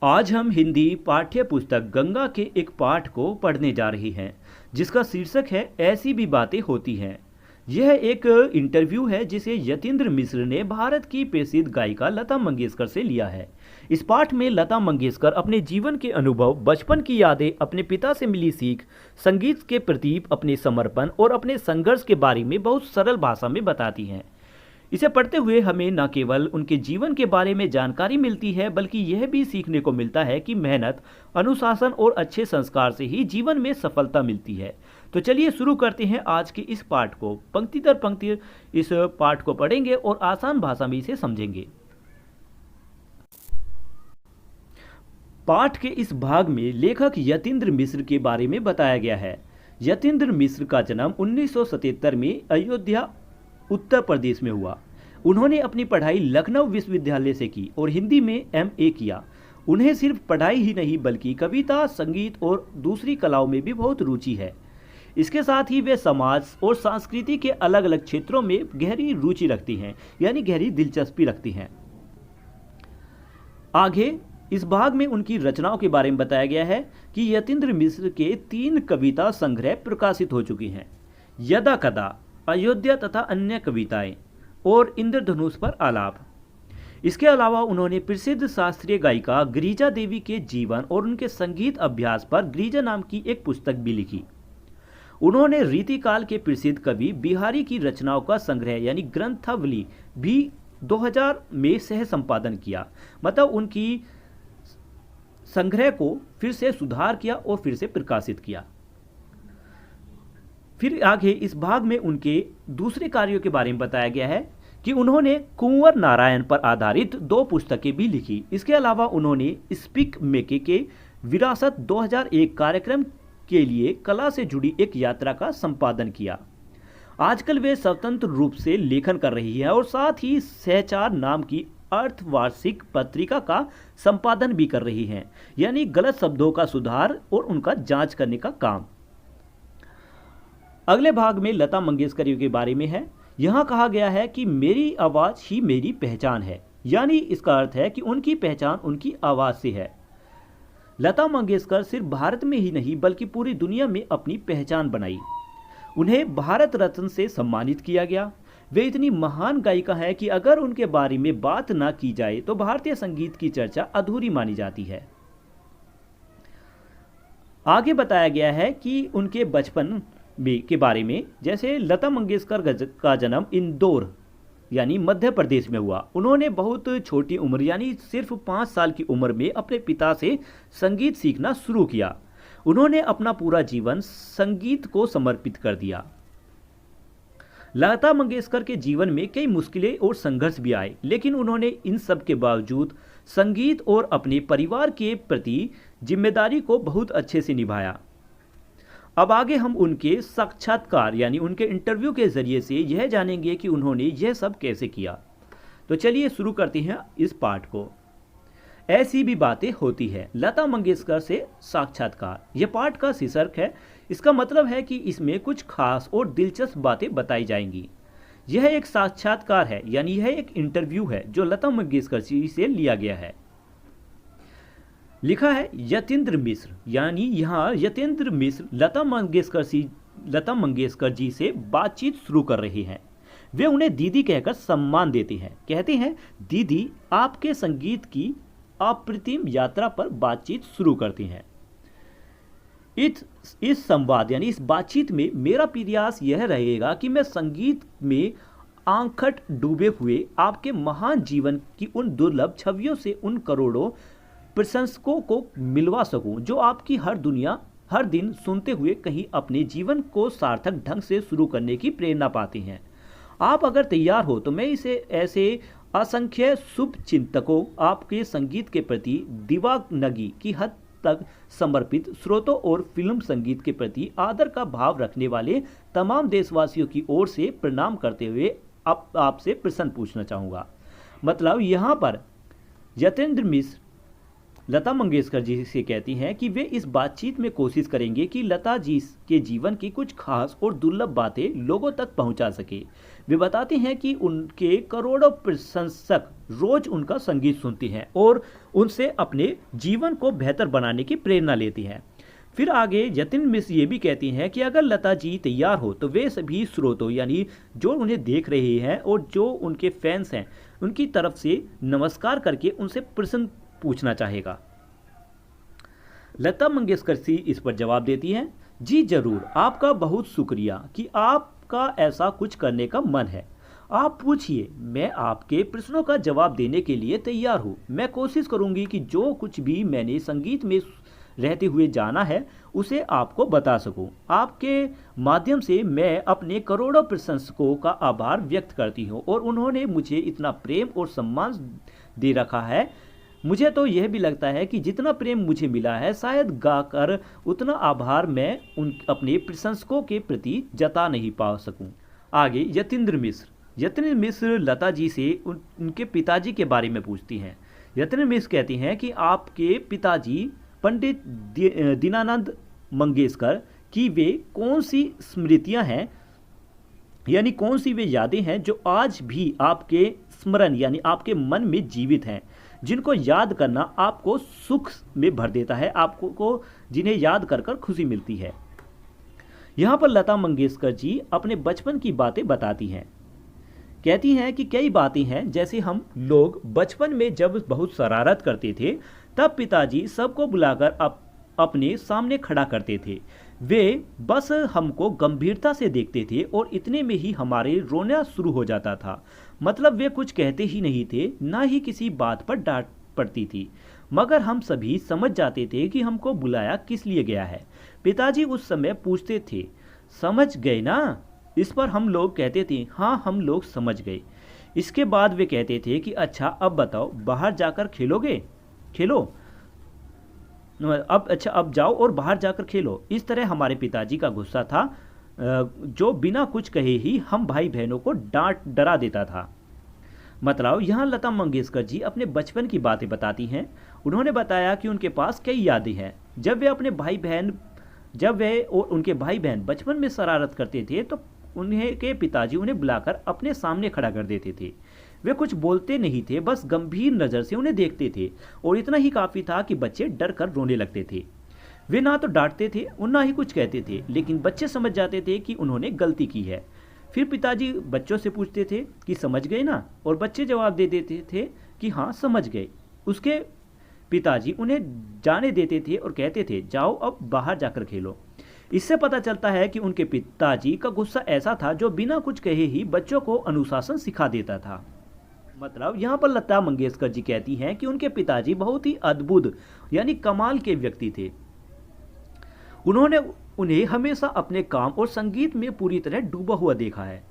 आज हम हिंदी पाठ्य पुस्तक गंगा के एक पाठ को पढ़ने जा रहे हैं जिसका शीर्षक है ऐसी भी बातें होती हैं। यह एक इंटरव्यू है जिसे यतीन्द्र मिश्र ने भारत की प्रसिद्ध गायिका लता मंगेशकर से लिया है। इस पाठ में लता मंगेशकर अपने जीवन के अनुभव, बचपन की यादें, अपने पिता से मिली सीख, संगीत के प्रति अपने समर्पण और अपने संघर्ष के बारे में बहुत सरल भाषा में बताती हैं। इसे पढ़ते हुए हमें न केवल उनके जीवन के बारे में जानकारी मिलती है बल्कि यह भी सीखने को मिलता है कि मेहनत, अनुशासन और अच्छे संस्कार से ही जीवन में सफलता मिलती है। तो चलिए शुरू करते हैं आज के इस पाठ को। पंक्ति दर पंक्ति इस पाठ को पढ़ेंगे और आसान भाषा में इसे समझेंगे। पाठ के इस भाग में लेखक यतीन्द्र मिश्र के बारे में बताया गया है। यतीन्द्र मिश्र का जन्म 1977 में अयोध्या, उत्तर प्रदेश में हुआ। उन्होंने अपनी पढ़ाई लखनऊ विश्वविद्यालय से की और हिंदी में एमए किया। उन्हें सिर्फ पढ़ाई ही नहीं बल्कि कविता, संगीत और दूसरी कलाओं में भी बहुत रुचि है। इसके साथ ही वे समाज और संस्कृति के अलग अलग क्षेत्रों में गहरी रुचि रखती हैं, यानी गहरी दिलचस्पी रखती हैं। आगे इस भाग में उनकी रचनाओं के बारे में बताया गया है कि यतीन्द्र मिश्र के 3 कविता संग्रह प्रकाशित हो चुकी हैं। यदा कदा, अयोध्या तथा अन्य कविताएं और इंद्रधनुष पर आलाप। इसके अलावा उन्होंने प्रसिद्ध शास्त्रीय गायिका गिरिजा देवी के जीवन और उनके संगीत अभ्यास पर गिरिजा नाम की एक पुस्तक भी लिखी। उन्होंने रीतिकाल के प्रसिद्ध कवि बिहारी की रचनाओं का संग्रह यानी ग्रंथावली भी 2000 में सह संपादन किया। मतलब उनकी संग्रह को फिर से सुधार किया और फिर से प्रकाशित किया। फिर आगे इस भाग में उनके दूसरे कार्यों के बारे में बताया गया है कि उन्होंने कुंवर नारायण पर आधारित 2 पुस्तकें भी लिखी। इसके अलावा उन्होंने स्पीक मेके के विरासत 2001 कार्यक्रम के लिए कला से जुड़ी एक यात्रा का संपादन किया। आजकल वे स्वतंत्र रूप से लेखन कर रही हैं और साथ ही सहचार नाम की अर्धवार्षिक पत्रिका का संपादन भी कर रही हैं, यानी गलत शब्दों का सुधार और उनका जांच करने का काम। अगले भाग में लता मंगेशकर के बारे में है। यहाँ कहा गया है कि मेरी आवाज़ ही मेरी पहचान है, यानी इसका अर्थ है कि उनकी पहचान उनकी आवाज़ से है। लता मंगेशकर सिर्फ भारत में ही नहीं बल्कि पूरी दुनिया में अपनी पहचान बनाई। उन्हें भारत रत्न से सम्मानित किया गया। वे इतनी महान गायिका है कि अगर उनके बारे में बात ना की जाए तो भारतीय संगीत की चर्चा अधूरी मानी जाती है। आगे बताया गया है कि उनके बचपन के बारे में, जैसे लता मंगेशकर का जन्म इंदौर यानी मध्य प्रदेश में हुआ। उन्होंने बहुत छोटी उम्र यानी सिर्फ 5 साल की उम्र में अपने पिता से संगीत सीखना शुरू किया। उन्होंने अपना पूरा जीवन संगीत को समर्पित कर दिया। लता मंगेशकर के जीवन में कई मुश्किलें और संघर्ष भी आए, लेकिन उन्होंने इन सब के बावजूद संगीत और अपने परिवार के प्रति जिम्मेदारी को बहुत अच्छे से निभाया। अब आगे हम उनके साक्षात्कार यानी उनके इंटरव्यू के जरिए से यह जानेंगे कि उन्होंने यह सब कैसे किया। तो चलिए शुरू करते हैं इस पाठ को। ऐसी भी बातें होती है, लता मंगेशकर से साक्षात्कार। यह पाठ का शीर्षक है। इसका मतलब है कि इसमें कुछ खास और दिलचस्प बातें बताई जाएंगी। यह एक साक्षात्कार है, यानी यह एक इंटरव्यू है जो लता मंगेशकर जी से लिया गया है। लिखा है यतीन्द्र मिश्र, यानी यहाँ यतीन्द्र मिश्र लता मंगेशकर जी से बातचीत शुरू कर रहे हैं। वे उन्हें दीदी कहकर सम्मान देते हैं। कहते हैं, दीदी, आपके संगीत की अप्रतिम यात्रा पर बातचीत शुरू करते हैं। इस संवाद यानी इस बातचीत में मेरा प्रयास यह रहेगा कि मैं संगीत में आंखट डूबे हुए आपके महान जीवन की उन दुर्लभ छवियों से उन करोड़ों प्रशंसकों को मिलवा सकूं जो आपकी हर दिन सुनते हुए कहीं अपने जीवन को सार्थक ढंग से शुरू करने की प्रेरणा पाते हैं। आप अगर तैयार हो तो मैं इसे ऐसे असंख्य शुभ चिंतकों, आपके संगीत के प्रति दीवानगी की हद तक समर्पित श्रोतों और फिल्म संगीत के प्रति आदर का भाव रखने वाले तमाम देशवासियों की ओर से प्रणाम करते हुए आपसे प्रश्न पूछना चाहूँगा। मतलब यहाँ पर यतीन्द्र मिश्र लता मंगेशकर जी से कहती हैं कि वे इस बातचीत में कोशिश करेंगे कि लता जी के जीवन की कुछ खास और दुर्लभ बातें लोगों तक पहुंचा सके। वे बताते हैं कि उनके करोड़ों प्रशंसक रोज उनका संगीत सुनती हैं और उनसे अपने जीवन को बेहतर बनाने की प्रेरणा लेती हैं। फिर आगे यतिन मिश्र ये भी कहती हैं कि अगर लता जी तैयार हो तो वे सभी स्रोतों यानी जो उन्हें देख रहे हैं और जो उनके फैंस हैं उनकी तरफ से नमस्कार करके उनसे प्रश्न पूछना चाहेगा। लता मंगेशकर जी इस पर जवाब देती हैं, जी जरूर, आपका बहुत शुक्रिया कि आपका ऐसा कुछ करने का मन है। आप पूछिए, मैं आपके प्रश्नों का जवाब देने के लिए तैयार हूँ। मैं कोशिश करूँगी कि जो कुछ भी मैंने संगीत में रहते हुए जाना है उसे आपको बता सकूं। आपके माध्यम से मैं अपने करोड़ों प्रशंसकों का आभार व्यक्त करती हूं और उन्होंने मुझे इतना प्रेम और सम्मान दे रखा है। मुझे तो यह भी लगता है कि जितना प्रेम मुझे मिला है शायद गाकर उतना आभार मैं अपने प्रशंसकों के प्रति जता नहीं पा सकूं। आगे यतिन मिश्र लता जी से उनके पिताजी के बारे में पूछती हैं। यतिन मिश्र कहती हैं कि आपके पिताजी पंडित दीनानंद मंगेशकर की वे कौन सी स्मृतियां हैं यानी कौन सी वे यादें हैं जो आज भी आपके स्मरण यानी आपके मन में जीवित हैं, जिनको याद करना आपको सुख में भर देता है, आपको जिन्हें याद कर कर खुशी मिलती है। यहाँ पर लता मंगेशकर जी अपने बचपन की बातें बताती हैं। कहती हैं कि कई बातें हैं जैसे हम लोग बचपन में जब बहुत शरारत करते थे तब पिताजी सबको बुलाकर अपने सामने खड़ा करते थे। वे बस हमको गंभीरता से देखते थे और इतने में ही हमारे रोना शुरू हो जाता था। मतलब वे कुछ कहते ही नहीं थे, ना ही किसी बात पर डांट पड़ती थी, मगर हम सभी समझ जाते थे कि हमको बुलाया किस लिए गया है। पिताजी उस समय पूछते थे, समझ गए ना? इस पर हम लोग कहते थे, हाँ हम लोग समझ गए। इसके बाद वे कहते थे कि अच्छा अब बताओ, बाहर जाकर खेलो अब जाओ और बाहर जाकर खेलो। इस तरह हमारे पिताजी का गुस्सा था जो बिना कुछ कहे ही हम भाई बहनों को डरा देता था। मतलब यहाँ लता मंगेशकर जी अपने बचपन की बातें बताती हैं। उन्होंने बताया कि उनके पास कई यादें हैं। जब वे और उनके भाई बहन बचपन में शरारत करते थे तो उन्हें के पिताजी उन्हें बुलाकर अपने सामने खड़ा कर देते थे। वे कुछ बोलते नहीं थे, बस गंभीर नज़र से उन्हें देखते थे और इतना ही काफ़ी था कि बच्चे डर कर रोने लगते थे। वे ना तो डांटते थे और ना ही कुछ कहते थे, लेकिन बच्चे समझ जाते थे कि उन्होंने गलती की है। फिर पिताजी बच्चों से पूछते थे कि समझ गए ना, और बच्चे जवाब दे देते थे कि हाँ समझ गए। उसके पिताजी उन्हें जाने देते थे और कहते थे, जाओ अब बाहर जाकर खेलो। इससे पता चलता है कि उनके पिताजी का गुस्सा ऐसा था जो बिना कुछ कहे ही बच्चों को अनुशासन सिखा देता था। मतलब यहाँ पर लता मंगेशकर जी कहती हैं कि उनके पिताजी बहुत ही अद्भुत यानी कमाल के व्यक्ति थे। उन्होंने उन्हें हमेशा अपने काम और संगीत में पूरी तरह डूबा हुआ देखा है।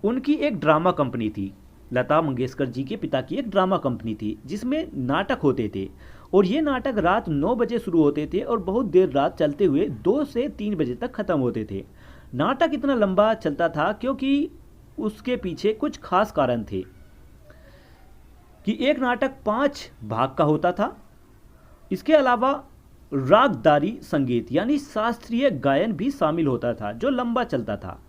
उनकी एक ड्रामा कंपनी थी। लता मंगेशकर जी के पिता की एक ड्रामा कंपनी थी जिसमें नाटक होते थे और ये नाटक रात 9 बजे शुरू होते थे और बहुत देर रात चलते हुए 2 से 3 बजे तक ख़त्म होते थे। नाटक इतना लंबा चलता था क्योंकि उसके पीछे कुछ खास कारण थे कि एक नाटक 5 भाग का होता था। इसके अलावा रागदारी संगीत यानी शास्त्रीय गायन भी शामिल होता था जो लंबा चलता था।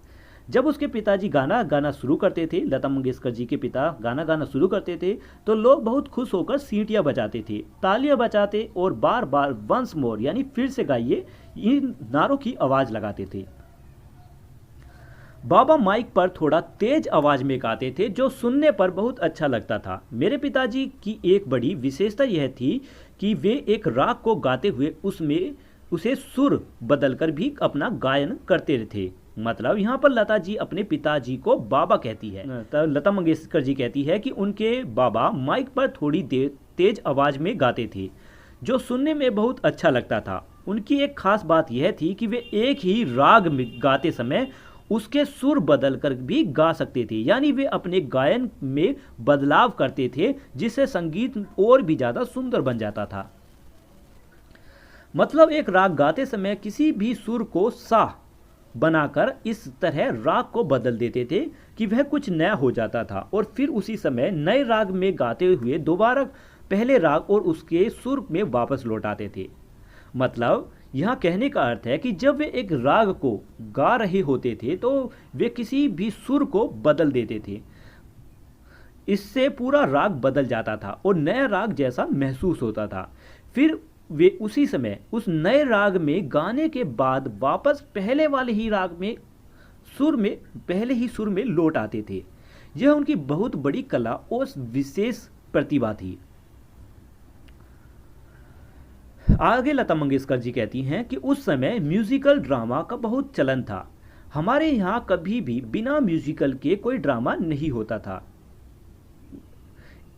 जब उसके पिताजी गाना गाना शुरू करते थे, लता मंगेशकर जी के पिता गाना गाना शुरू करते थे, तो लोग बहुत खुश होकर सीटियां बजाते थे, तालियां बजाते और बार बार वंस मोर यानी फिर से गाइए इन नारों की आवाज़ लगाते थे। बाबा माइक पर थोड़ा तेज आवाज़ में गाते थे जो सुनने पर बहुत अच्छा लगता था। मेरे पिताजी की एक बड़ी विशेषता यह थी कि वे एक राग को गाते हुए उसे सुर बदलकर भी अपना गायन करते थे। मतलब यहाँ पर लता जी अपने पिताजी को बाबा कहती है। तो लता मंगेशकर जी कहती है कि उनके बाबा माइक पर थोड़ी देर तेज आवाज़ में गाते थे जो सुनने में बहुत अच्छा लगता था। उनकी एक खास बात यह थी कि वे एक ही राग में गाते समय उसके सुर बदल कर भी गा सकते थे, यानी वे अपने गायन में बदलाव करते थे जिससे संगीत और भी ज़्यादा सुंदर बन जाता था। मतलब एक राग गाते समय किसी भी सुर को सा बनाकर इस तरह राग को बदल देते थे कि वह कुछ नया हो जाता था और फिर उसी समय नए राग में गाते हुए दोबारा पहले राग और उसके सुर में वापस लौटाते थे। मतलब यहाँ कहने का अर्थ है कि जब वे एक राग को गा रहे होते थे तो वे किसी भी सुर को बदल देते थे। इससे पूरा राग बदल जाता था और नया राग जैसा महसूस होता था। फिर वे उसी समय उस नए राग में गाने के बाद वापस पहले ही सुर में लौट आते थे। यह उनकी बहुत बड़ी कला और विशेष प्रतिभा थी। आगे लता मंगेशकर जी कहती हैं कि उस समय म्यूजिकल ड्रामा का बहुत चलन था। हमारे यहाँ कभी भी बिना म्यूजिकल के कोई ड्रामा नहीं होता था।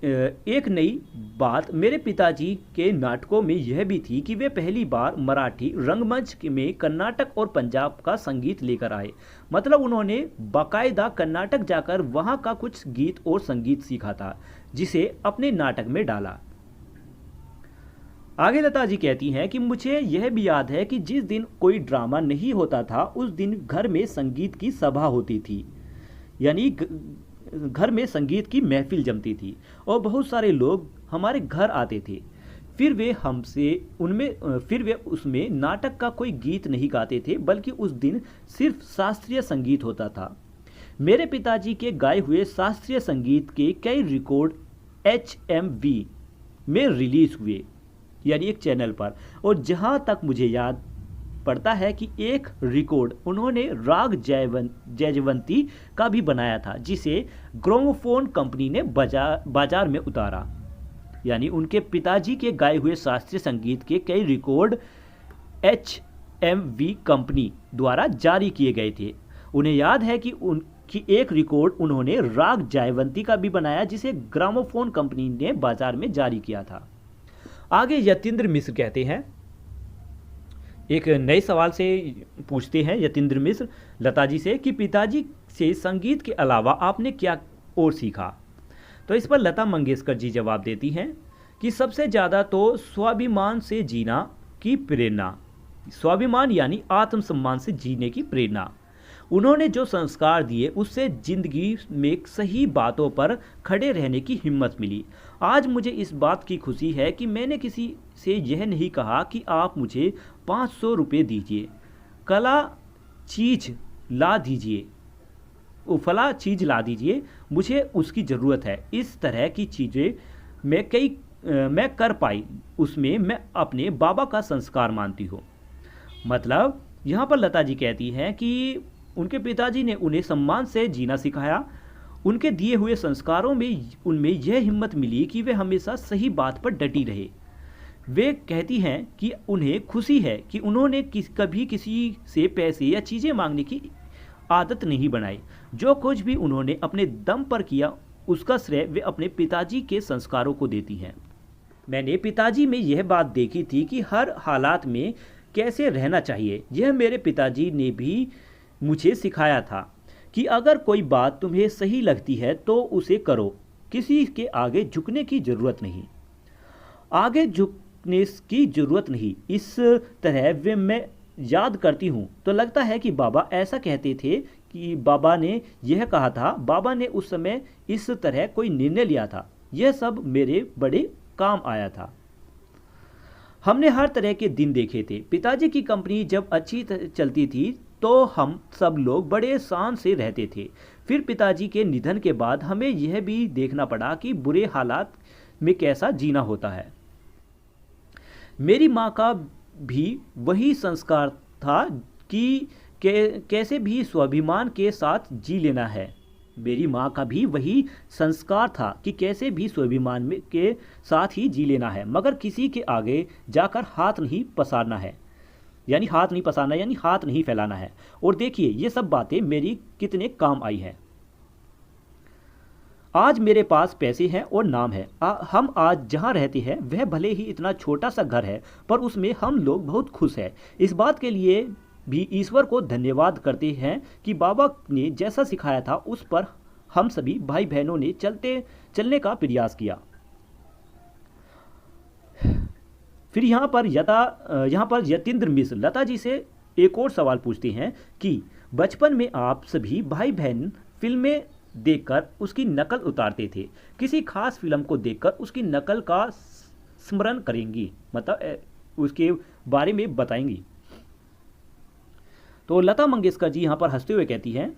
एक नई बात मेरे पिताजी के नाटकों में यह भी थी कि वे पहली बार मराठी रंगमंच में कर्नाटक और पंजाब का संगीत लेकर आए। मतलब उन्होंने बाकायदा कर्नाटक जाकर वहाँ का कुछ गीत और संगीत सीखा था, जिसे अपने नाटक में डाला। आगे लता जी कहती हैं कि मुझे यह भी याद है कि जिस दिन कोई ड्रामा नहीं होता था उस दिन घर में संगीत की सभा होती थी, यानी घर में संगीत की महफिल जमती थी और बहुत सारे लोग हमारे घर आते थे। फिर वे उसमें नाटक का कोई गीत नहीं गाते थे, बल्कि उस दिन सिर्फ शास्त्रीय संगीत होता था। मेरे पिताजी के गाए हुए शास्त्रीय संगीत के कई रिकॉर्ड HMV में रिलीज हुए, यानी एक चैनल पर। और जहाँ तक मुझे याद पड़ता है कि एक रिकॉर्ड उन्होंने राग जयजवंती का भी बनाया था, जिसे ग्रामोफोन कंपनी ने बाजार में उतारा। यानी उनके पिताजी के गाए हुए शास्त्रीय संगीत के कई रिकॉर्ड HMV कंपनी द्वारा जारी किए गए थे। उन्हें याद है कि उनकी एक रिकॉर्ड उन्होंने राग जयवंती का भी बनाया, जिसे ग्रामोफोन कंपनी ने बाजार में जारी किया था। आगे यतीन्द्र मिश्र कहते हैं, एक नए सवाल से पूछते हैं यतीन्द्र मिश्र लता जी से कि पिताजी से संगीत के अलावा आपने क्या और सीखा। तो इस पर लता मंगेशकर जी जवाब देती हैं कि सबसे ज़्यादा तो स्वाभिमान से जीना की प्रेरणा, स्वाभिमान यानी आत्मसम्मान से जीने की प्रेरणा। उन्होंने जो संस्कार दिए उससे जिंदगी में सही बातों पर खड़े रहने की हिम्मत मिली। आज मुझे इस बात की खुशी है कि मैंने किसी से यह नहीं कहा कि आप मुझे 500 रुपये दीजिए, फला चीज़ ला दीजिए, मुझे उसकी ज़रूरत है। इस तरह की चीज़ें मैं कर पाई, उसमें मैं अपने बाबा का संस्कार मानती हूँ। मतलब यहाँ पर लता जी कहती हैं कि उनके पिताजी ने उन्हें सम्मान से जीना सिखाया। उनके दिए हुए संस्कारों में उनमें यह हिम्मत मिली कि वे हमेशा सही बात पर डटी रहे। वे कहती हैं कि उन्हें खुशी है कि उन्होंने कभी किसी से पैसे या चीज़ें मांगने की आदत नहीं बनाई। जो कुछ भी उन्होंने अपने दम पर किया उसका श्रेय वे अपने पिताजी के संस्कारों को देती हैं। मैंने पिताजी में यह बात देखी थी कि हर हालात में कैसे रहना चाहिए। यह मेरे पिताजी ने भी मुझे सिखाया था कि अगर कोई बात तुम्हें सही लगती है तो उसे करो, किसी के आगे झुकने की ज़रूरत नहीं, इस तरह वे मैं याद करती हूँ तो लगता है कि बाबा ऐसा कहते थे कि बाबा ने यह कहा था, बाबा ने उस समय इस तरह कोई निर्णय लिया था, यह सब मेरे बड़े काम आया था। हमने हर तरह के दिन देखे थे। पिताजी की कंपनी जब अच्छी चलती थी तो हम सब लोग बड़े शान से रहते थे। फिर पिताजी के निधन के बाद हमें यह भी देखना पड़ा कि बुरे हालात में कैसा जीना होता है। मेरी माँ का भी वही संस्कार था कि कैसे भी स्वाभिमान के साथ जी लेना है। मेरी माँ का भी वही संस्कार था कि कैसे भी स्वाभिमान के साथ ही जी लेना है, मगर किसी के आगे जाकर हाथ नहीं पसारना यानी हाथ नहीं फैलाना है। और देखिए ये सब बातें मेरी कितने काम आई हैं। आज मेरे पास पैसे हैं और नाम है। हम आज जहाँ रहते हैं वह भले ही इतना छोटा सा घर है, पर उसमें हम लोग बहुत खुश हैं। इस बात के लिए भी ईश्वर को धन्यवाद करते हैं कि बाबा ने जैसा सिखाया था उस पर हम सभी भाई बहनों ने चलने का प्रयास किया। फिर यहाँ पर यतीन्द्र मिश्र लता जी से एक और सवाल पूछते हैं कि बचपन में आप सभी भाई बहन फिल्में देखकर उसकी नकल उतारते थे, किसी खास फिल्म को देखकर उसकी नकल का स्मरण करेंगी, मतलब उसके बारे में बताएंगी। तो लता मंगेशकर जी यहाँ पर हंसते हुए कहती हैं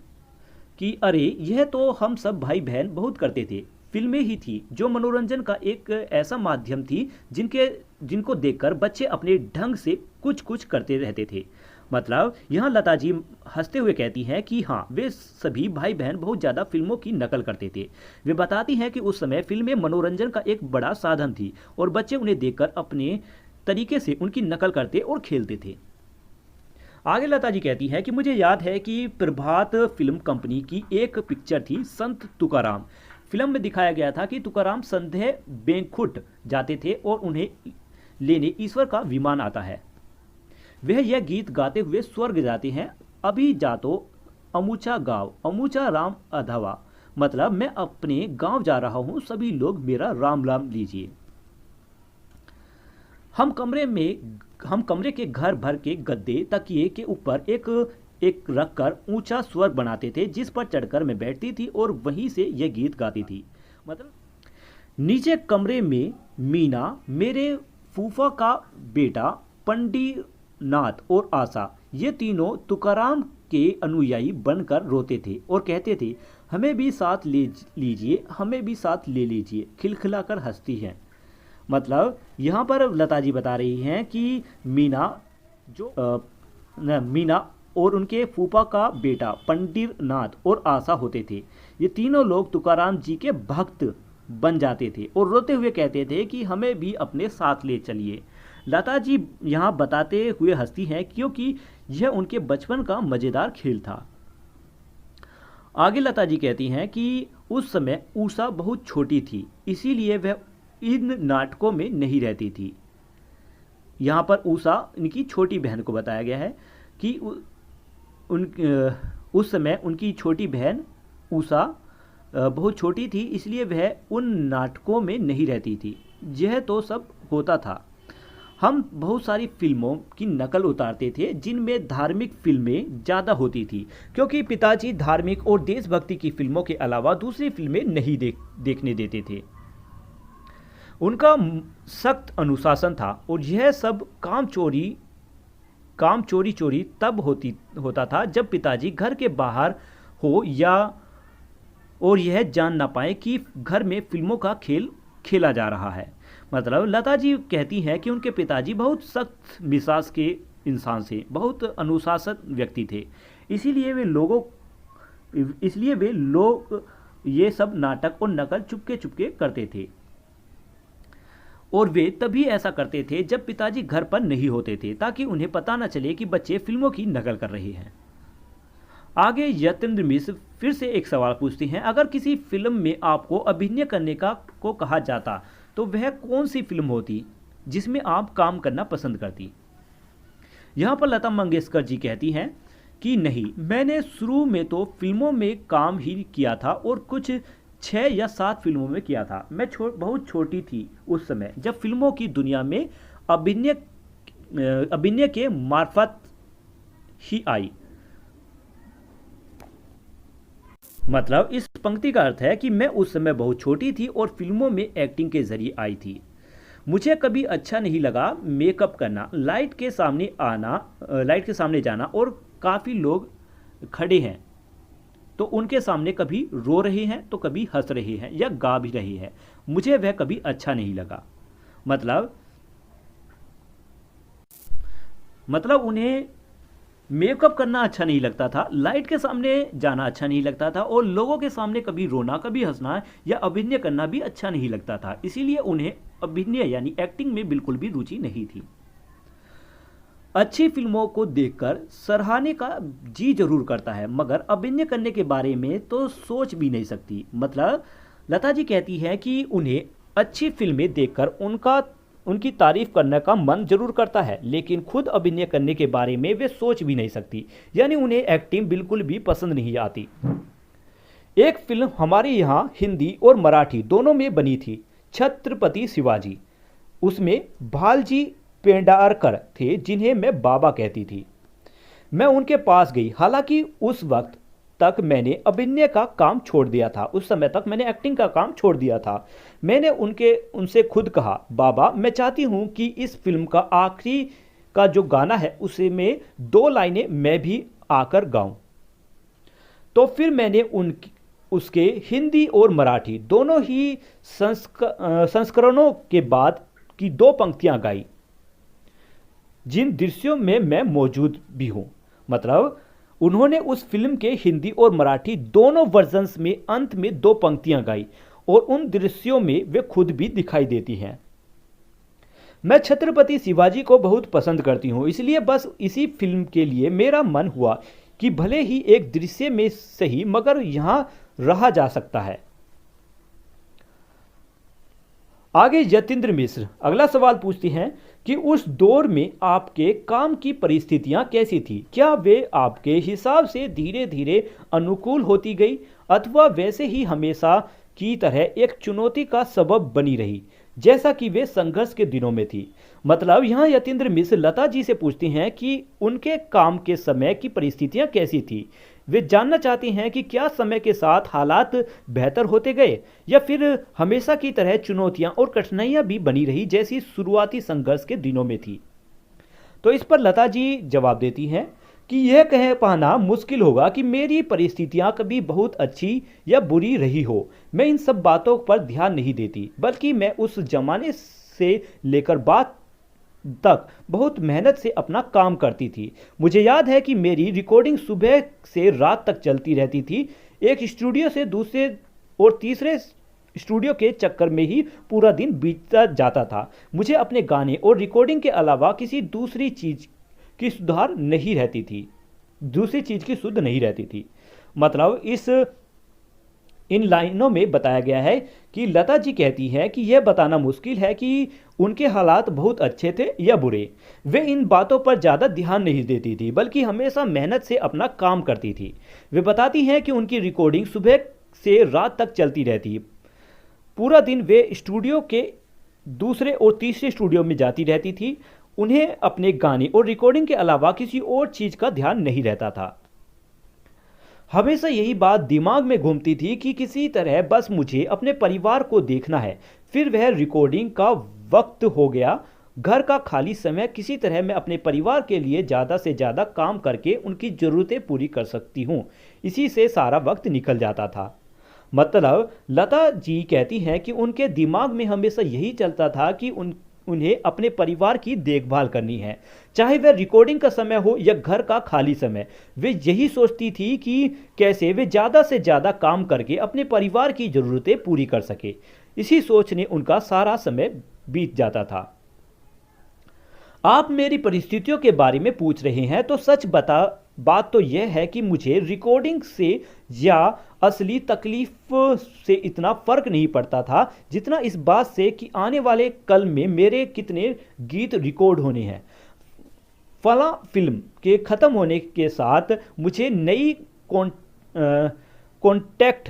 कि अरे यह तो हम सब भाई बहन बहुत करते थे। फिल्में ही थी जो मनोरंजन का एक ऐसा माध्यम थी जिनको देखकर बच्चे अपने ढंग से कुछ कुछ करते रहते थे। मतलब यहाँ लता जी हंसते हुए कहती हैं कि हाँ, वे सभी भाई बहन बहुत ज़्यादा फिल्मों की नकल करते थे। वे बताती हैं कि उस समय फिल्में मनोरंजन का एक बड़ा साधन थी और बच्चे उन्हें देखकर अपने तरीके से उनकी नकल करते और खेलते थे। आगे लता जी कहती है कि मुझे याद है कि प्रभात फिल्म कंपनी की एक पिक्चर थी संत तुकाराम। फिल्म में दिखाया गया था कि तुकाराम संध्या बेंकुट जाते थे और उन्हें लेने ईश्वर का विमान आता है। वह यह गीत गाते हुए स्वर्ग जाते हैं, अभी जातो अमूचा गाँव अमूचा राम अधवा, मतलब मैं अपने गांव जा रहा हूं, सभी लोग मेरा राम राम लीजिए। हम कमरे के घर भर के गद्दे तकिए के ऊपर एक रखकर ऊंचा स्वर्ग बनाते थे, जिस पर चढ़कर मैं बैठती थी और वहीं से यह गीत गाती थी। मतलब नीचे कमरे में मीना, मेरे फूफा का बेटा पंडीनाथ और आशा, ये तीनों तुकाराम के अनुयायी बनकर रोते थे और कहते थे हमें भी साथ ले लीजिए, हमें भी साथ ले लीजिए, खिलखिलाकर हंसती हैं। मतलब यहाँ पर लता जी बता रही हैं कि मीना और उनके फूफा का बेटा पंडीनाथ और आशा होते थे। ये तीनों लोग तुकाराम जी के भक्त बन जाते थे और रोते हुए कहते थे कि हमें भी अपने साथ ले चलिए। लता जी यहाँ बताते हुए हंसती हैं क्योंकि यह उनके बचपन का मज़ेदार खेल था। आगे लता जी कहती हैं कि उस समय उषा बहुत छोटी थी, इसीलिए वह इन नाटकों में नहीं रहती थी। यहाँ पर उषा इनकी छोटी बहन को बताया गया है कि उस समय उनकी छोटी बहन उषा बहुत छोटी थी, इसलिए वह उन नाटकों में नहीं रहती थी। यह तो सब होता था। हम बहुत सारी फिल्मों की नकल उतारते थे जिनमें धार्मिक फिल्में ज़्यादा होती थी, क्योंकि पिताजी धार्मिक और देशभक्ति की फिल्मों के अलावा दूसरी फिल्में नहीं देखने देते थे। उनका सख्त अनुशासन था और यह सब काम चोरी तब होता था जब पिताजी घर के बाहर हो और यह जान ना पाए कि घर में फिल्मों का खेल खेला जा रहा है। मतलब लता जी कहती हैं कि उनके पिताजी बहुत सख्त मिजाज के इंसान से, बहुत अनुशासन व्यक्ति थे, इसलिए वे लोग ये सब नाटक और नकल चुपके चुपके करते थे। और वे तभी ऐसा करते थे जब पिताजी घर पर नहीं होते थे, ताकि उन्हें पता न चले कि बच्चे फिल्मों की नकल कर रहे हैं। आगे यतीन्द्र मिश्र फिर से एक सवाल पूछते हैं, अगर किसी फिल्म में आपको अभिनय करने को कहा जाता तो वह कौन सी फिल्म होती जिसमें आप काम करना पसंद करती? यहाँ पर लता मंगेशकर जी कहती हैं कि नहीं, मैंने शुरू में तो फिल्मों में काम ही किया था और कुछ 6 या 7 फिल्मों में किया था। मैं बहुत छोटी थी उस समय जब फिल्मों की दुनिया में अभिनय के मार्फत ही आई। मतलब इस पंक्ति का अर्थ है कि मैं उस समय बहुत छोटी थी और फिल्मों में एक्टिंग के जरिए आई थी। मुझे कभी अच्छा नहीं लगा मेकअप करना, लाइट के सामने जाना, और काफ़ी लोग खड़े हैं तो उनके सामने कभी रो रहे हैं तो कभी हंस रहे हैं या गा भी रहे हैं, मुझे वह कभी अच्छा नहीं लगा। मतलब उन्हें मेकअप करना अच्छा नहीं लगता था, लाइट के सामने जाना अच्छा नहीं लगता था, और लोगों के सामने कभी रोना कभी हंसना या अभिनय करना भी अच्छा नहीं लगता था। इसीलिए उन्हें अभिनय यानी एक्टिंग में बिल्कुल भी रुचि नहीं थी। अच्छी फिल्मों को देखकर सराहने का जी जरूर करता है, मगर अभिनय करने के बारे में तो सोच भी नहीं सकती। मतलब लता जी कहती है कि उन्हें अच्छी फिल्में देखकर उनकी तारीफ करने का मन जरूर करता है, लेकिन खुद अभिनय करने के बारे में वे सोच भी नहीं सकती, यानी उन्हें एक्टिंग बिल्कुल भी पसंद नहीं आती। एक फिल्म हमारे यहाँ हिंदी और मराठी दोनों में बनी थी, छत्रपति शिवाजी। उसमें भालजी पेंडारकर थे जिन्हें मैं बाबा कहती थी। मैं उनके पास गई, हालांकि उस वक्त तक मैंने अभिनय का काम छोड़ दिया था, उस समय तक मैंने एक्टिंग का काम छोड़ दिया था। मैंने उनसे खुद कहा, बाबा मैं चाहती हूँ कि इस फिल्म का आखिरी का जो गाना है उसे में 2 लाइनें मैं भी आकर गाऊं। तो फिर मैंने उसके हिंदी और मराठी दोनों ही संस्करणों के बाद की 2 पंक्तियां गाई, जिन दृश्यों में मैं मौजूद भी हूं। मतलब उन्होंने उस फिल्म के हिंदी और मराठी दोनों वर्जन्स में अंत में 2 पंक्तियां गाई और उन दृश्यों में वे खुद भी दिखाई देती हैं। मैं छत्रपति शिवाजी को बहुत पसंद करती हूं, इसलिए बस इसी फिल्म के लिए मेरा मन हुआ कि भले ही एक दृश्य में सही मगर यहां रहा जा सकता है। आगे यतीन्द्र मिश्र अगला सवाल पूछती हैं कि उस दौर में आपके काम की परिस्थितियां कैसी थी? क्या वे आपके हिसाब से धीरे धीरे अनुकूल होती गई अथवा वैसे ही हमेशा की तरह एक चुनौती का सबब बनी रही जैसा कि वे संघर्ष के दिनों में थी? मतलब यहाँ यतीन्द्र मिश्र लता जी से पूछती हैं कि उनके काम के समय की परिस्थितियां कैसी थी। वे जानना चाहती हैं कि क्या समय के साथ हालात बेहतर होते गए या फिर हमेशा की तरह चुनौतियां और कठिनाइयां भी बनी रही जैसी शुरुआती संघर्ष के दिनों में थी। तो इस पर लता जी जवाब देती हैं कि यह कह पाना मुश्किल होगा कि मेरी परिस्थितियां कभी बहुत अच्छी या बुरी रही हो। मैं इन सब बातों पर ध्यान नहीं देती, बल्कि मैं उस जमाने से लेकर बात तक बहुत मेहनत से अपना काम करती थी। मुझे याद है कि मेरी रिकॉर्डिंग सुबह से रात तक चलती रहती थी। एक स्टूडियो से दूसरे और तीसरे स्टूडियो के चक्कर में ही पूरा दिन बीतता जाता था। मुझे अपने गाने और रिकॉर्डिंग के अलावा किसी दूसरी चीज की सुध नहीं रहती थी। मतलब इन लाइनों में बताया गया है कि लता जी कहती हैं कि यह बताना मुश्किल है कि उनके हालात बहुत अच्छे थे या बुरे। वे इन बातों पर ज़्यादा ध्यान नहीं देती थी, बल्कि हमेशा मेहनत से अपना काम करती थी। वे बताती हैं कि उनकी रिकॉर्डिंग सुबह से रात तक चलती रहती। पूरा दिन वे स्टूडियो के दूसरे और तीसरे स्टूडियो में जाती रहती थी। उन्हें अपने गाने और रिकॉर्डिंग के अलावा किसी और चीज़ का ध्यान नहीं रहता था। हमेशा यही बात दिमाग में घूमती थी कि किसी तरह बस मुझे अपने परिवार को देखना है। फिर वह रिकॉर्डिंग का वक्त हो गया, घर का खाली समय किसी तरह मैं अपने परिवार के लिए ज़्यादा से ज़्यादा काम करके उनकी ज़रूरतें पूरी कर सकती हूँ, इसी से सारा वक्त निकल जाता था। मतलब लता जी कहती हैं कि उनके दिमाग में हमेशा यही चलता था कि उन्हें अपने परिवार की देखभाल करनी है, चाहे वह रिकॉर्डिंग का समय हो या घर का खाली समय। वे यही सोचती थी कि कैसे वे ज़्यादा से ज़्यादा काम करके अपने परिवार की ज़रूरतें पूरी कर सके। इसी सोच ने उनका सारा समय बीत जाता था। आप मेरी परिस्थितियों के बारे में पूछ रहे हैं, तो बात तो यह है कि मुझे रिकॉर्डिंग से या असली तकलीफ से इतना फर्क नहीं पड़ता था जितना इस बात से कि आने वाले कल में मेरे कितने गीत रिकॉर्ड होने हैं। फला फिल्म के ख़त्म होने के साथ मुझे नई कॉन्टैक्ट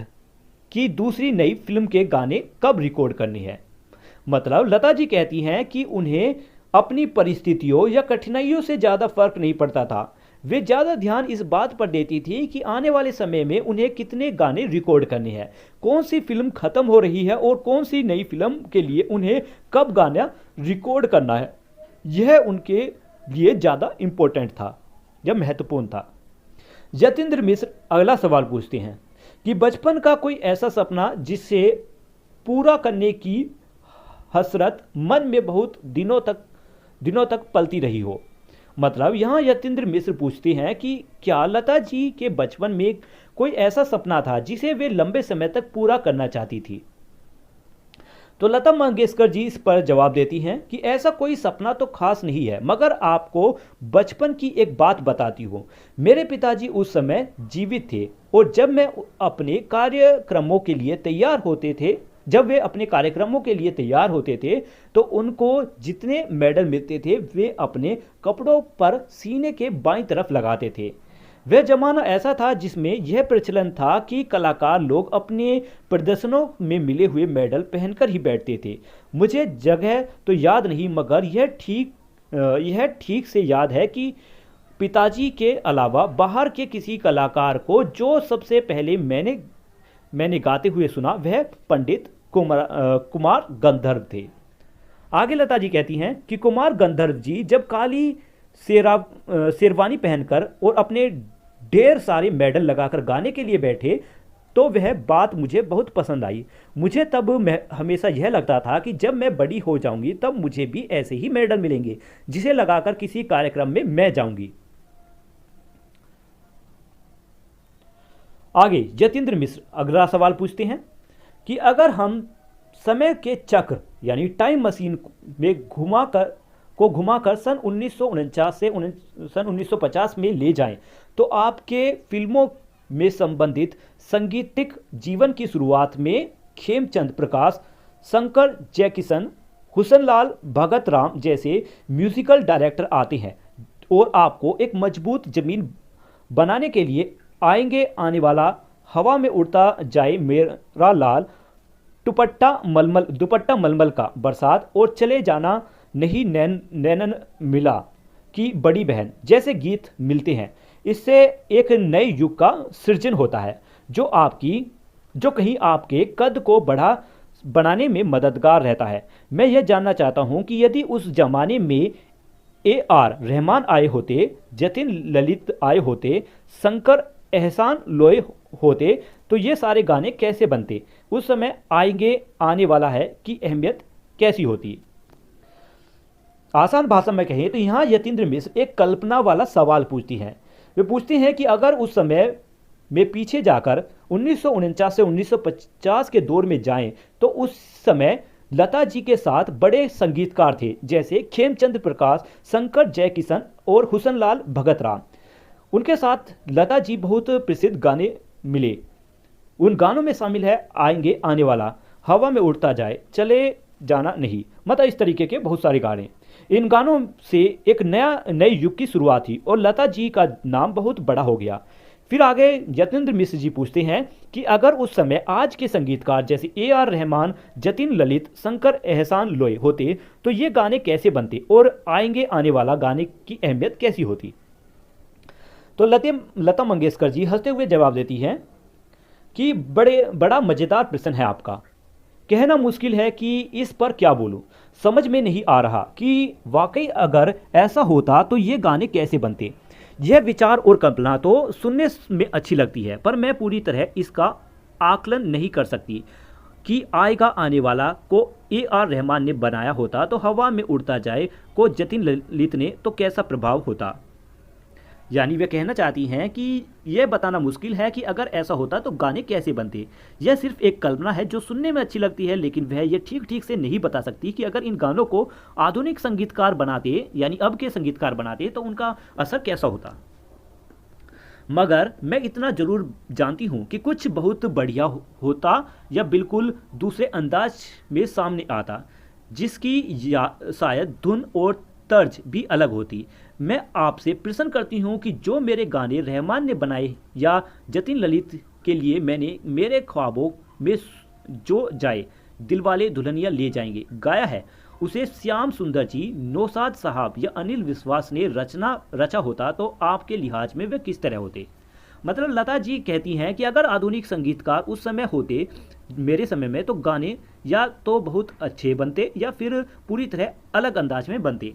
की दूसरी नई फिल्म के गाने कब रिकॉर्ड करने हैं। मतलब लता जी कहती हैं कि उन्हें अपनी परिस्थितियों या कठिनाइयों से ज़्यादा फर्क नहीं पड़ता था। वे ज़्यादा ध्यान इस बात पर देती थी कि आने वाले समय में उन्हें कितने गाने रिकॉर्ड करने हैं, कौन सी फिल्म ख़त्म हो रही है और कौन सी नई फिल्म के लिए उन्हें कब गाना रिकॉर्ड करना है। यह उनके लिए ज़्यादा इम्पोर्टेंट था या महत्वपूर्ण था। यतीन्द्र मिश्र अगला सवाल पूछते हैं कि बचपन का कोई ऐसा सपना जिसे पूरा करने की हसरत मन में बहुत दिनों तक पलती रही हो। मतलब यहाँ यतीन्द्र मिश्र पूछती हैं कि क्या लता जी के बचपन में कोई ऐसा सपना था जिसे वे लंबे समय तक पूरा करना चाहती थी। तो लता मंगेशकर जी इस पर जवाब देती हैं कि ऐसा कोई सपना तो खास नहीं है, मगर आपको बचपन की एक बात बताती हूँ। मेरे पिताजी उस समय जीवित थे और जब वे अपने कार्यक्रमों के लिए तैयार होते थे तो उनको जितने मेडल मिलते थे वे अपने कपड़ों पर सीने के बाईं तरफ लगाते थे। वह जमाना ऐसा था जिसमें यह प्रचलन था कि कलाकार लोग अपने प्रदर्शनों में मिले हुए मेडल पहनकर ही बैठते थे। मुझे जगह तो याद नहीं, मगर यह ठीक से याद है कि पिताजी के अलावा बाहर के किसी कलाकार को जो सबसे पहले मैंने गाते हुए सुना वह पंडित कुमार गंधर्व थे। आगे लता जी कहती हैं कि कुमार गंधर्व जी जब काली शेरवानी पहनकर और अपने ढेर सारे मेडल लगाकर गाने के लिए बैठे तो वह बात मुझे बहुत पसंद आई। मुझे तब हमेशा यह लगता था कि जब मैं बड़ी हो जाऊंगी तब मुझे भी ऐसे ही मेडल मिलेंगे जिसे लगाकर किसी कार्यक्रम में मैं जाऊंगी। आगे यतीन्द्र मिश्र अगला सवाल पूछते हैं कि अगर हम समय के चक्र यानी टाइम मशीन में घुमाकर सन 1949 से सन 1950 में ले जाएं तो आपके फिल्मों में संबंधित संगीतिक जीवन की शुरुआत में खेमचंद प्रकाश, शंकर जयकिशन, हुसनलाल भगत राम जैसे म्यूजिकल डायरेक्टर आते हैं और आपको एक मजबूत जमीन बनाने के लिए आएंगे आने वाला, हवा में उड़ता जाए मेरा लाल, दुपट्टा मलमल का, बरसात और चले जाना नहीं नैनन मिला की बड़ी बहन जैसे गीत मिलते हैं। इससे एक नए युग का सृजन होता है जो कहीं आपके कद को बनाने में मददगार रहता है। मैं यह जानना चाहता हूं कि यदि उस जमाने में AR रहमान आए होते, जतिन ललित आए होते, शंकर एहसान लोई होते तो ये सारे गाने कैसे बनते? उस समय आएंगे आने वाला है की अहमियत कैसी होती? आसान भाषा में कहें तो यहाँ यतीन्द्र मिश्र एक कल्पना वाला सवाल पूछती हैं। वे पूछते हैं कि अगर उस समय में पीछे जाकर 1949 से 1950 के दौर में जाएं तो उस समय लता जी के साथ बड़े संगीतकार थे जैसे खेमचंद प्रकाश, शंकर जयकिशन और हुसनलाल भगत राम। उनके साथ लता जी बहुत प्रसिद्ध गाने मिले। उन गानों में शामिल है आएंगे आने वाला, हवा में उड़ता जाए, चले जाना नहीं, मतलब इस तरीके के बहुत सारे गाने। इन गानों से एक नए युग की शुरुआत हुई और लता जी का नाम बहुत बड़ा हो गया। फिर आगे यतीन्द्र मिश्र जी पूछते हैं कि अगर उस समय आज के संगीतकार जैसे AR रहमान, जतिन ललित, शंकर एहसान लोई होते तो ये गाने कैसे बनते और आएंगे आने वाला गाने की अहमियत कैसी होती? तो लता मंगेशकर जी हंसते हुए जवाब देती हैं कि बड़ा मज़ेदार प्रश्न है आपका। कहना मुश्किल है कि इस पर क्या बोलूं। समझ में नहीं आ रहा कि वाकई अगर ऐसा होता तो ये गाने कैसे बनते। यह विचार और कल्पना तो सुनने में अच्छी लगती है पर मैं पूरी तरह इसका आकलन नहीं कर सकती कि आएगा आने वाला को AR रहमान ने बनाया होता तो हवा में उड़ता जाए को जतिन ललित ने तो कैसा प्रभाव होता। यानी वे कहना चाहती हैं कि यह बताना मुश्किल है कि अगर ऐसा होता तो गाने कैसे बनते। यह सिर्फ एक कल्पना है जो सुनने में अच्छी लगती है लेकिन वह ये ठीक से नहीं बता सकती कि अगर इन गानों को आधुनिक संगीतकार बनाते यानी अब के संगीतकार बनाते तो उनका असर कैसा होता। मगर मैं इतना जरूर जानती हूँ कि कुछ बहुत बढ़िया होता या बिल्कुल दूसरे अंदाज में सामने आता जिसकी शायद धुन और तर्ज भी अलग होती। मैं आपसे प्रश्न करती हूँ कि जो मेरे गाने रहमान ने बनाए या जतिन ललित के लिए मैंने मेरे ख्वाबों में जो जाए दिलवाले दुल्हनिया ले जाएंगे गाया है उसे श्याम सुंदर जी, नौशाद साहब या अनिल विश्वास ने रचा होता तो आपके लिहाज में वे किस तरह होते। मतलब लता जी कहती हैं कि अगर आधुनिक संगीतकार उस समय होते मेरे समय में तो गाने या तो बहुत अच्छे बनते या फिर पूरी तरह अलग अंदाज में बनते।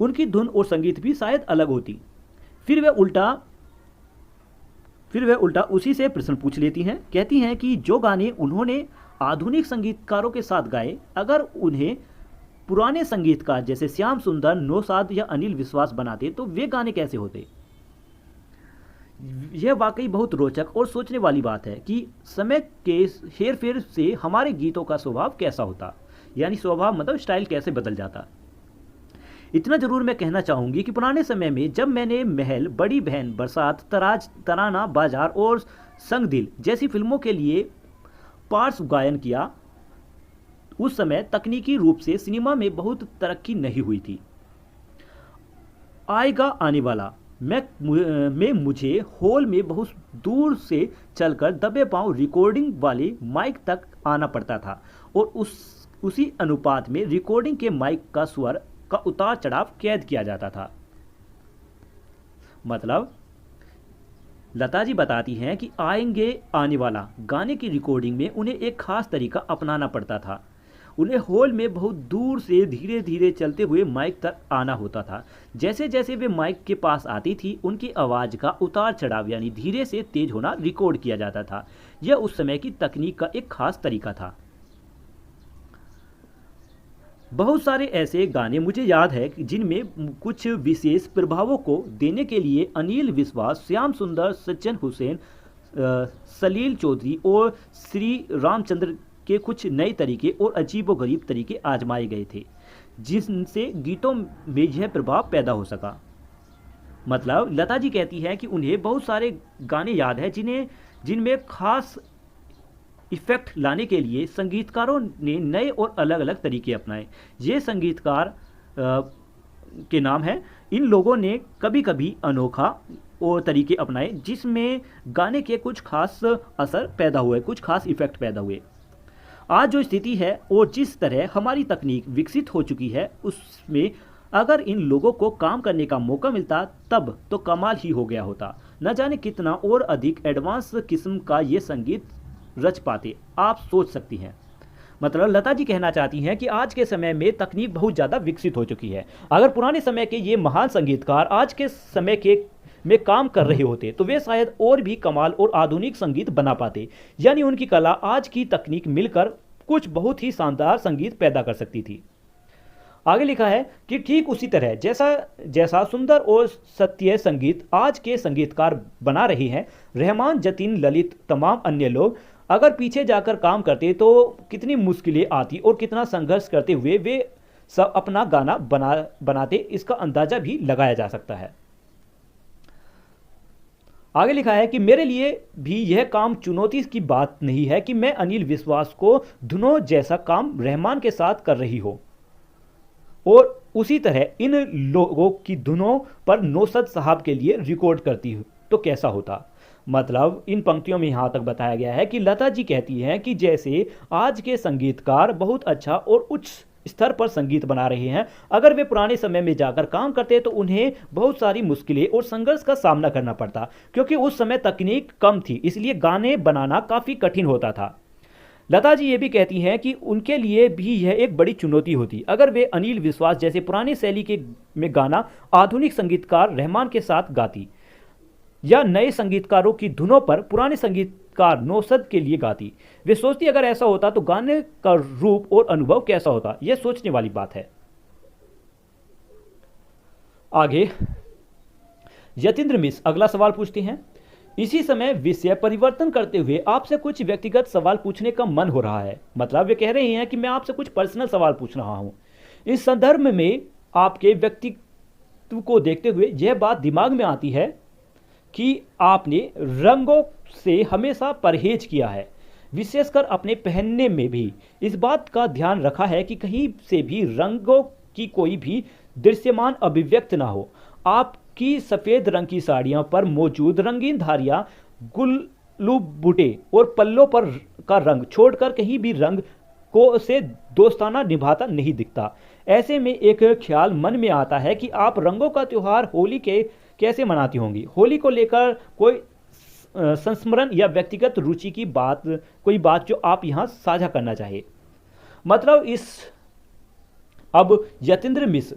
उनकी धुन और संगीत भी शायद अलग होती। फिर वे उल्टा उसी से प्रश्न पूछ लेती हैं। कहती हैं कि जो गाने उन्होंने आधुनिक संगीतकारों के साथ गाए अगर उन्हें पुराने संगीतकार जैसे श्याम सुंदर, नौशाद या अनिल विश्वास बनाते तो वे गाने कैसे होते। यह वाकई बहुत रोचक और सोचने वाली बात है कि समय के हेरफेर से हमारे गीतों का स्वभाव कैसा होता, यानी स्वभाव मतलब स्टाइल कैसे बदल जाता। इतना जरूर मैं कहना चाहूँगी कि पुराने समय में जब मैंने महल, बड़ी बहन, बरसात, तराना, बाजार और संग दिल जैसी फिल्मों के लिए पार्श्व गायन किया उस समय तकनीकी रूप से सिनेमा में बहुत तरक्की नहीं हुई थी। आएगा आने वाला में मुझे हॉल में बहुत दूर से चलकर दबे पांव रिकॉर्डिंग वाले माइक तक आना पड़ता था और उसी अनुपात में रिकॉर्डिंग के माइक का स्वर का उतार चढ़ाव कैद किया जाता था। मतलब लता जी बताती हैं कि आएंगे आने वाला गाने की रिकॉर्डिंग में उन्हें एक खास तरीका अपनाना पड़ता था। उन्हें हॉल में बहुत दूर से धीरे धीरे चलते हुए माइक तक आना होता था। जैसे जैसे वे माइक के पास आती थी उनकी आवाज़ का उतार चढ़ाव यानी धीरे से तेज होना रिकॉर्ड किया जाता था। यह उस समय की तकनीक का एक खास तरीका था। बहुत सारे ऐसे गाने मुझे याद है कि जिनमें कुछ विशेष प्रभावों को देने के लिए अनिल विश्वास, श्याम सुंदर, सचिन हुसैन, सलील चौधरी और श्री रामचंद्र के कुछ नए तरीके और अजीबोगरीब तरीके आजमाए गए थे, जिनसे गीतों में यह प्रभाव पैदा हो सका। मतलब लता जी कहती हैं कि उन्हें बहुत सारे गाने याद हैं जिनमें खास इफेक्ट लाने के लिए संगीतकारों ने नए और अलग अलग तरीके अपनाए। ये संगीतकार के नाम हैं। इन लोगों ने कभी कभी अनोखा और तरीके अपनाए जिसमें गाने के कुछ खास असर पैदा हुए, कुछ खास इफेक्ट पैदा हुए। आज जो स्थिति है और जिस तरह हमारी तकनीक विकसित हो चुकी है उसमें अगर इन लोगों को काम करने का मौका मिलता तब तो कमाल ही हो गया होता। न जाने कितना और अधिक एडवांस किस्म का ये संगीत रच पाते, आप सोच सकती हैं। मतलब लता जी कहना चाहती हैं कि आज के समय में तकनीक बहुत ज़्यादा विकसित हो चुकी है। अगर पुराने समय के ये महान संगीतकार आज के समय के में काम कर रहे होते तो वे शायद और भी कमाल और आधुनिक संगीत बना पाते, यानी उनकी कला आज की तकनीक मिलकर कुछ बहुत ही शानदार संगीत पैदा कर सकती थी। आगे लिखा है कि ठीक उसी तरह जैसा सुंदर और सत्य संगीत आज के संगीतकार बना रहे हैं, रहमान, जतिन, ललित, तमाम अन्य लोग अगर पीछे जाकर काम करते तो कितनी मुश्किलें आती और कितना संघर्ष करते हुए वे सब अपना गाना बनाते, इसका अंदाजा भी लगाया जा सकता है। आगे लिखा है कि मेरे लिए भी यह काम चुनौती की बात नहीं है कि मैं अनिल विश्वास को धुनों जैसा काम रहमान के साथ कर रही हो और उसी तरह इन लोगों की धुनों पर नौसद साहब के लिए रिकॉर्ड करती हूँ तो कैसा होता। मतलब इन पंक्तियों में यहाँ तक बताया गया है कि लता जी कहती हैं कि जैसे आज के संगीतकार बहुत अच्छा और उच्च स्तर पर संगीत बना रहे हैं, अगर वे पुराने समय में जाकर काम करते तो उन्हें बहुत सारी मुश्किलें और संघर्ष का सामना करना पड़ता, क्योंकि उस समय तकनीक कम थी, इसलिए गाने बनाना काफ़ी कठिन होता था। लता जी ये भी कहती हैं कि उनके लिए भी यह एक बड़ी चुनौती होती अगर वे अनिल विश्वास जैसे पुरानी शैली के में गाना आधुनिक संगीतकार रहमान के साथ गाती या नए संगीतकारों की धुनों पर पुराने संगीतकार नौसद के लिए गाती। वे सोचती अगर ऐसा होता तो गाने का रूप और अनुभव कैसा होता। यह सोचने वाली बात है। आगे यतीन्द्र मिश्र अगला सवाल पूछते हैं। इसी समय विषय परिवर्तन करते हुए आपसे कुछ व्यक्तिगत सवाल पूछने का मन हो रहा है। मतलब वे कह रहे हैं कि मैं आपसे कुछ पर्सनल सवाल पूछ रहा हूं। इस संदर्भ में आपके व्यक्तित्व को देखते हुए यह बात दिमाग में आती है कि आपने रंगों से हमेशा परहेज किया है, विशेषकर अपने पहनने में भी इस बात का ध्यान रखा है कि कहीं से भी रंगों की कोई भी दृश्यमान अभिव्यक्त ना हो। आपकी सफ़ेद रंग की साड़ियों पर मौजूद रंगीन धारियां, गुल्लू बूटे और पल्लों पर का रंग छोड़कर कहीं भी रंग को से दोस्ताना निभाता नहीं दिखता। ऐसे में एक ख्याल मन में आता है कि आप रंगों का त्यौहार होली के कैसे मनाती होंगी। होली को लेकर कोई संस्मरण या व्यक्तिगत रुचि की कोई बात जो आप यहाँ साझा करना चाहिए। मतलब अब यतीन्द्र मिश्र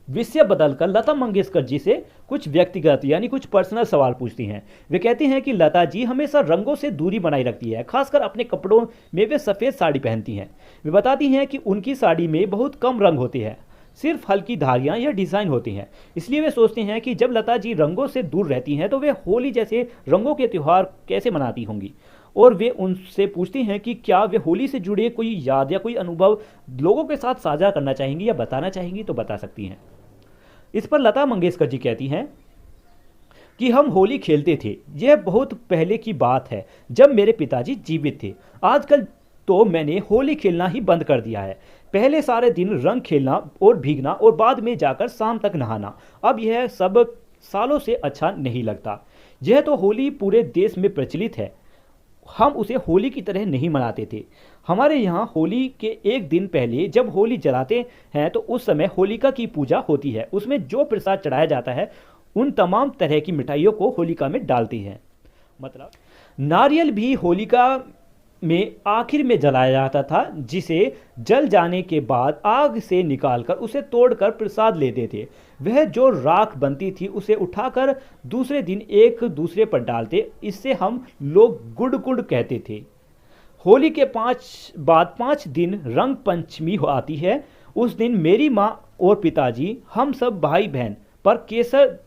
विषय बदलकर लता मंगेशकर जी से कुछ व्यक्तिगत यानी कुछ पर्सनल सवाल पूछती हैं। वे कहती हैं कि लता जी हमेशा रंगों से दूरी बनाए रखती है, खासकर अपने कपड़ों में वे सफ़ेद साड़ी पहनती हैं। वे बताती हैं कि उनकी साड़ी में बहुत कम रंग होते हैं, सिर्फ हल्की धारियां या डिज़ाइन होती हैं। इसलिए वे सोचते हैं कि जब लता जी रंगों से दूर रहती हैं तो वे होली जैसे रंगों के त्यौहार कैसे मनाती होंगी। और वे उनसे पूछती हैं कि क्या वे होली से जुड़े कोई याद या कोई अनुभव लोगों के साथ साझा करना चाहेंगी या बताना चाहेंगी तो बता सकती हैं। इस पर लता मंगेशकर जी कहती हैं कि हम होली खेलते थे, यह बहुत पहले की बात है जब मेरे पिताजी जीवित थे। आजकल तो मैंने होली खेलना ही बंद कर दिया है। पहले सारे दिन रंग खेलना और भीगना और बाद में जाकर शाम तक नहाना, अब यह सब सालों से अच्छा नहीं लगता। यह तो होली पूरे देश में प्रचलित है, हम उसे होली की तरह नहीं मनाते थे। हमारे यहाँ होली के एक दिन पहले जब होली जलाते हैं तो उस समय होलिका की पूजा होती है। उसमें जो प्रसाद चढ़ाया जाता है उन तमाम तरह की मिठाइयों को होलिका में डालती हैं। मतलब नारियल भी होलिका में आखिर में जलाया जाता था, जिसे जल जाने के बाद आग से निकालकर उसे तोड़कर प्रसाद लेते थे। वह जो राख बनती थी उसे उठाकर दूसरे दिन एक दूसरे पर डालते। इससे हम लोग गुड़ गुड़ कहते थे। होली के 5 दिन रंग पंचमी आती है। उस दिन मेरी माँ और पिताजी हम सब भाई बहन पर केसर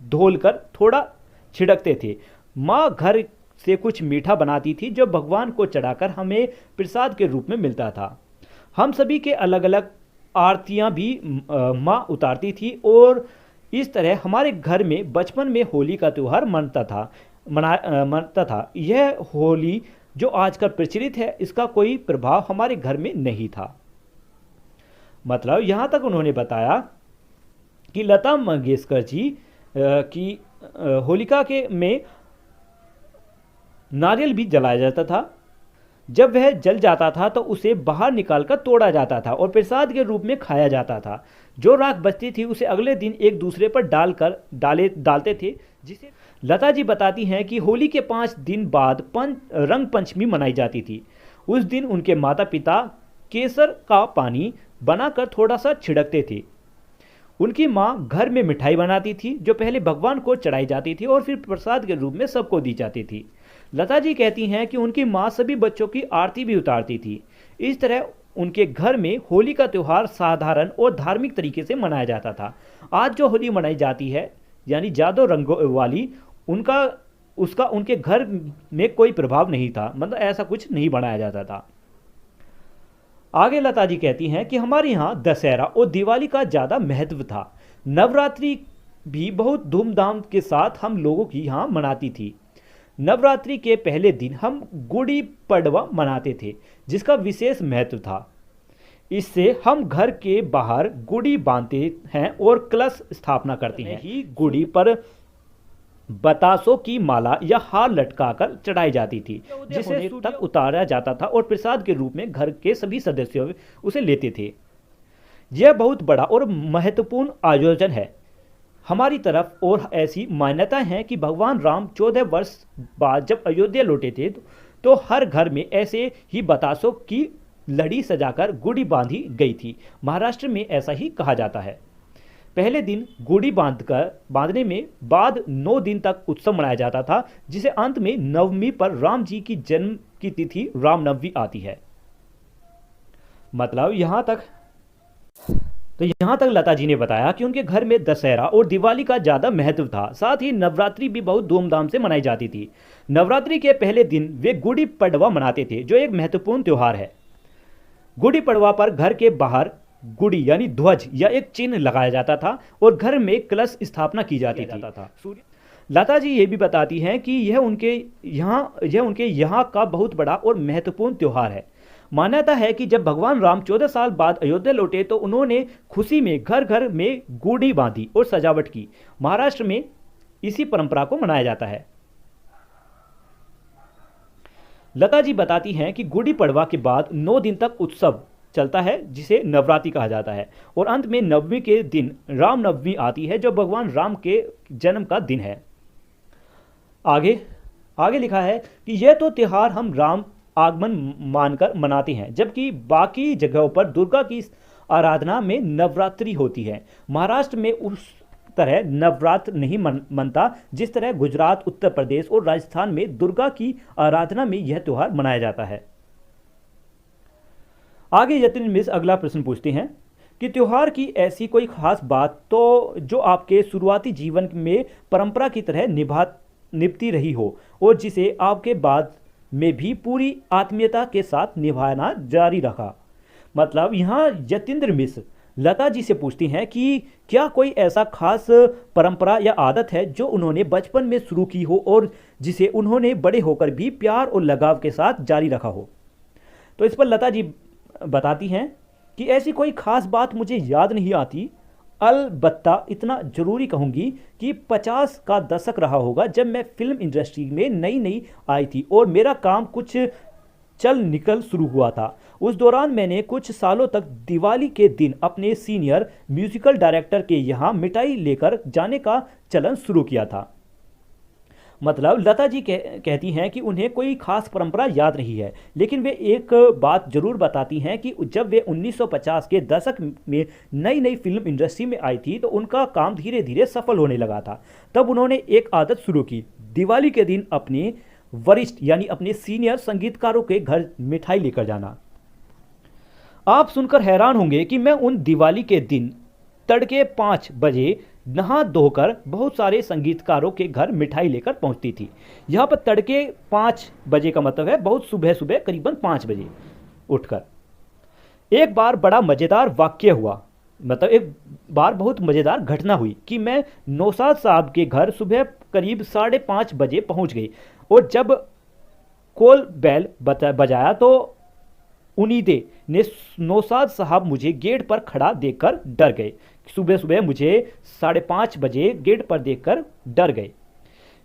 धोलकर थोड़ा छिड़कते थे। माँ घर से कुछ मीठा बनाती थी जो भगवान को चढ़ाकर हमें प्रसाद के रूप में मिलता था। हम सभी के अलग अलग आरतियाँ भी माँ उतारती थी और इस तरह हमारे घर में बचपन में होली का त्यौहार मनता था। यह होली जो आजकल प्रचलित है, इसका कोई प्रभाव हमारे घर में नहीं था। मतलब यहाँ तक उन्होंने बताया कि लता मंगेशकर जी की होलिका के में नारियल भी जलाया जाता था। जब वह जल जाता था तो उसे बाहर निकालकर तोड़ा जाता था और प्रसाद के रूप में खाया जाता था। जो राख बचती थी उसे अगले दिन एक दूसरे पर डालते थे। जिसे लता जी बताती हैं कि होली के 5 दिन बाद रंग पंचमी मनाई जाती थी। उस दिन उनके माता पिता केसर का पानी बनाकर थोड़ा सा छिड़कते थे। उनकी माँ घर में मिठाई बनाती थी जो पहले भगवान को चढ़ाई जाती थी और फिर प्रसाद के रूप में सबको दी जाती थी। लता जी कहती हैं कि उनकी माँ सभी बच्चों की आरती भी उतारती थी। इस तरह उनके घर में होली का त्यौहार साधारण और धार्मिक तरीके से मनाया जाता था। आज जो होली मनाई जाती है यानी ज़्यादा रंगों वाली, उसका उनके घर में कोई प्रभाव नहीं था। मतलब ऐसा कुछ नहीं बनाया जाता था। आगे लता जी कहती हैं कि हमारे यहाँ दशहरा और दिवाली का ज़्यादा महत्व था। नवरात्रि भी बहुत धूमधाम के साथ हम लोगों की यहाँ मनाती थी। नवरात्रि के पहले दिन हम गुड़ी पड़वा मनाते थे, जिसका विशेष महत्व था। इससे हम घर के बाहर गुड़ी बांधते हैं और कलश स्थापना करते हैं। ही गुड़ी पर बतासों की माला या हार लटकाकर चढ़ाई जाती थी, जिसे तक उतारा जाता था और प्रसाद के रूप में घर के सभी सदस्य उसे लेते थे। यह बहुत बड़ा और महत्वपूर्ण आयोजन है हमारी तरफ। और ऐसी मान्यता है कि भगवान राम 14 वर्ष बाद जब अयोध्या लौटे थे तो हर घर में ऐसे ही बतासों की लड़ी सजाकर गुड़ी बांधी गई थी। महाराष्ट्र में ऐसा ही कहा जाता है। पहले दिन गुड़ी बांधने में बाद 9 दिन तक उत्सव मनाया जाता था, जिसे अंत में नवमी पर राम जी की जन्म की तिथि रामनवमी आती है। मतलब यहाँ तक लता जी ने बताया कि उनके घर में दशहरा और दिवाली का ज़्यादा महत्व था। साथ ही नवरात्रि भी बहुत धूमधाम से मनाई जाती थी। नवरात्रि के पहले दिन वे गुड़ी पड़वा मनाते थे, जो एक महत्वपूर्ण त्यौहार है। गुड़ी पड़वा पर घर के बाहर गुड़ी यानी ध्वज या एक चिन्ह लगाया जाता था और घर में कलश स्थापना की जाती थी। लता जी ये भी बताती हैं कि यह उनके यहाँ का बहुत बड़ा और महत्वपूर्ण त्यौहार है। मान्यता है कि जब भगवान राम 14 साल बाद अयोध्या लौटे तो उन्होंने खुशी में घर घर में गुड़ी बांधी और सजावट की। महाराष्ट्र में इसी परंपरा को मनाया जाता है। लता जी बताती हैं कि गुड़ी पड़वा के बाद 9 दिन तक उत्सव चलता है, जिसे नवरात्रि कहा जाता है। और अंत में नवमी के दिन रामनवमी आती है, जो भगवान राम के जन्म का दिन है। आगे लिखा है कि यह तो त्यौहार हम राम आगमन मानकर मनाते हैं, जबकि बाकी जगहों पर दुर्गा की आराधना में नवरात्रि होती है। महाराष्ट्र में उस तरह नवरात्र नहीं मनता जिस तरह गुजरात, उत्तर प्रदेश और राजस्थान में दुर्गा की आराधना में यह त्यौहार मनाया जाता है। आगे यतिन मिस अगला प्रश्न पूछते हैं कि त्यौहार की ऐसी कोई खास बात तो जो आपके शुरुआती जीवन में परंपरा की तरह निभती रही हो और जिसे आपके बाद में भी पूरी आत्मीयता के साथ निभाना जारी रखा। मतलब यहाँ यतीन्द्र मिश्र लता जी से पूछती हैं कि क्या कोई ऐसा खास परंपरा या आदत है जो उन्होंने बचपन में शुरू की हो और जिसे उन्होंने बड़े होकर भी प्यार और लगाव के साथ जारी रखा हो। तो इस पर लता जी बताती हैं कि ऐसी कोई खास बात मुझे याद नहीं आती, अलबत्ता इतना जरूरी कहूँगी कि 50 का दशक रहा होगा जब मैं फिल्म इंडस्ट्री में नई आई थी और मेरा काम कुछ चल निकल शुरू हुआ था। उस दौरान मैंने कुछ सालों तक दिवाली के दिन अपने सीनियर म्यूजिकल डायरेक्टर के यहाँ मिठाई लेकर जाने का चलन शुरू किया था। मतलब लता जी कहती हैं कि उन्हें कोई खास परंपरा याद नहीं है, लेकिन वे एक बात जरूर बताती हैं कि जब वे 1950 के दशक में नई नई फिल्म इंडस्ट्री में आई थी तो उनका काम धीरे धीरे सफल होने लगा था। तब उन्होंने एक आदत शुरू की, दिवाली के दिन अपने वरिष्ठ यानी अपने सीनियर संगीतकारों के घर मिठाई लेकर जाना। आप सुनकर हैरान होंगे कि मैं उन दिवाली के दिन तड़के 5 बजे नहा धोकर बहुत सारे संगीतकारों के घर मिठाई लेकर पहुंचती थी। यहाँ पर तड़के 5 बजे का मतलब है बहुत सुबह सुबह, करीबन 5 बजे उठकर। एक बार बड़ा मज़ेदार वाक्य हुआ, मतलब एक बार बहुत मज़ेदार घटना हुई कि मैं नौशाद साहब के घर सुबह करीब 5:30 बजे पहुंच गई और जब कोल बेल बजाया तो उनीदे ने नौशाद साहब मुझे गेट पर खड़ा देखकर डर गए। सुबह सुबह मुझे 5:30 बजे गेट पर देखकर डर गए।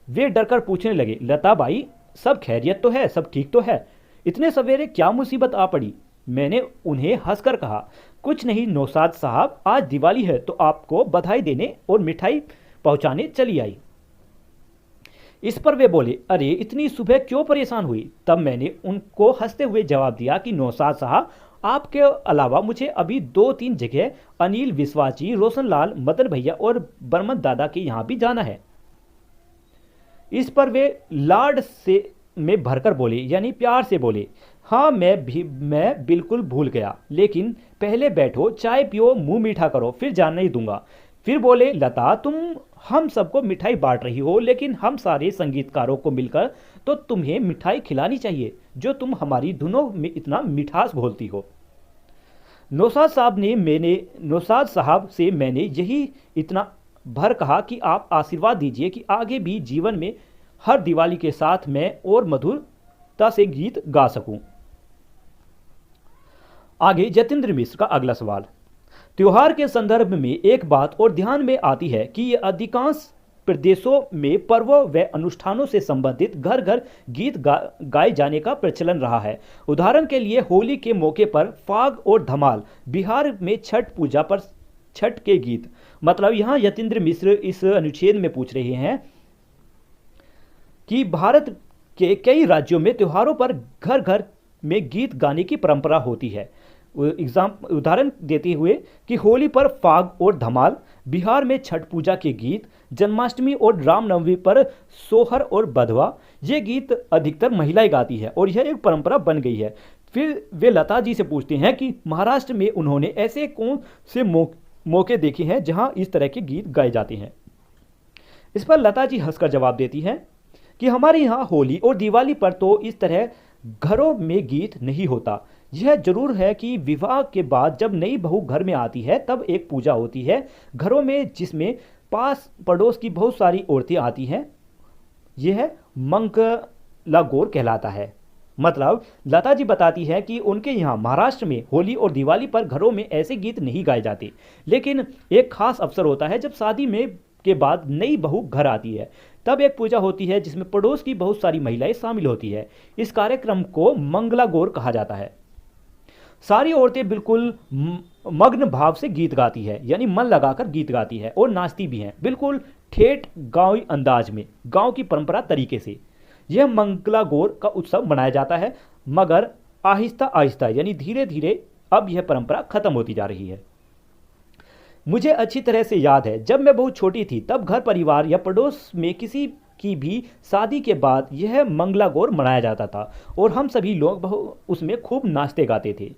वे डरकर पूछने लगे, लता बाई सब खैरियत तो है, सब ठीक तो है, इतने सवेरे क्या मुसीबत आ पड़ी? मैंने उन्हें हंसकर कहा, कुछ नहीं नौशाद साहब, आज दिवाली है तो आपको बधाई देने और मिठाई पहुंचाने चली आई। इस पर वे बोले, अरे इतनी सुबह क्यों परेशान हुई? तब मैंने उनको हंसते हुए जवाब दिया कि नौशाद साहब, आपके अलावा मुझे अभी 2-3 जगह अनिल विश्वास जी, रोशनलाल, मदन भैया और बर्मन दादा के यहाँ भी जाना है। इस पर वे लाड से में भरकर बोले, यानी प्यार से बोले, हाँ मैं बिल्कुल भूल गया, लेकिन पहले बैठो, चाय पियो, मुंह मीठा करो, फिर जाने ही दूंगा। फिर बोले, लता तुम हम सबको मिठाई बांट रही हो, लेकिन हम सारे संगीतकारों को मिलकर तो तुम्हें मिठाई खिलानी चाहिए, जो तुम हमारी धुनों में इतना मिठास घोलती हो। नौशाद साहब से मैंने यही इतना भर कहा कि आप आशीर्वाद दीजिए कि आगे भी जीवन में हर दिवाली के साथ मैं और मधुरता से गीत गा सकूं। आगे जतेंद्र मिश्र का अगला सवाल। त्योहार के संदर्भ में एक बात और ध्यान में आती है कि ये अधिकांश प्रदेशों में पर्वों व अनुष्ठानों से संबंधित घर घर गीत गाए जाने का प्रचलन रहा है। उदाहरण के लिए होली के मौके पर फाग और धमाल, बिहार में छठ पूजा पर छठ के गीत। मतलब यहाँ यतीन्द्र मिश्र इस अनुच्छेद में पूछ रहे हैं कि भारत के कई राज्यों में त्योहारों पर घर घर में गीत गाने की परंपरा होती है। उदाहरण देते हुए कि होली पर फाग और धमाल, बिहार में छठ पूजा के गीत, जन्माष्टमी और रामनवमी पर सोहर और बधवा, ये गीत अधिकतर महिलाएं गाती है और यह एक परंपरा बन गई है। फिर वे लता जी से पूछते हैं कि महाराष्ट्र में उन्होंने ऐसे कौन से मौके देखे हैं जहां इस तरह के गीत गाए जाते हैं। इस पर लता जी हंसकर जवाब देती हैं कि हमारे यहाँ होली और दिवाली पर तो इस तरह घरों में गीत नहीं होता। यह जरूर है कि विवाह के बाद जब नई बहू घर में आती है तब एक पूजा होती है घरों में, जिसमें पास पड़ोस की बहुत सारी औरतें आती हैं। यह मंगलागौर कहलाता है। मतलब लता जी बताती है कि उनके यहाँ महाराष्ट्र में होली और दिवाली पर घरों में ऐसे गीत नहीं गाए जाते, लेकिन एक खास अवसर होता है जब शादी में के बाद नई बहू घर आती है, तब एक पूजा होती है जिसमें पड़ोस की बहुत सारी महिलाएं शामिल होती है। इस कार्यक्रम को मंगलागौर कहा जाता है। सारी औरतें बिल्कुल मग्न भाव से गीत गाती है, यानी मन लगाकर गीत गाती है और नाचती भी हैं, बिल्कुल ठेठ गांवी अंदाज में, गांव की परंपरा तरीके से। यह मंगलागौर का उत्सव मनाया जाता है, मगर आहिस्ता आहिस्ता यानी धीरे धीरे अब यह परंपरा खत्म होती जा रही है। मुझे अच्छी तरह से याद है जब मैं बहुत छोटी थी तब घर परिवार या पड़ोस में किसी की भी शादी के बाद यह मंगलागौर मनाया जाता था और हम सभी लोग उसमें खूब नाचते गाते थे।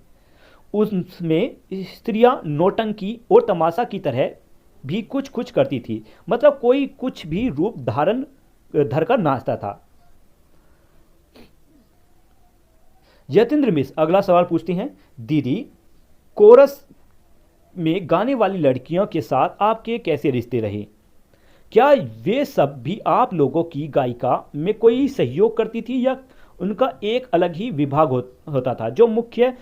उसमें स्त्रियां नौटंकी और तमाशा की तरह भी कुछ कुछ करती थी, मतलब कोई कुछ भी रूप धारण धरकर नाचता था। यतीन्द्र मिश्र अगला सवाल पूछते हैं, दीदी कोरस में गाने वाली लड़कियों के साथ आपके कैसे रिश्ते रहे? क्या वे सब भी आप लोगों की गायिका में कोई सहयोग करती थी या उनका एक अलग ही विभाग होता था जो मुख्य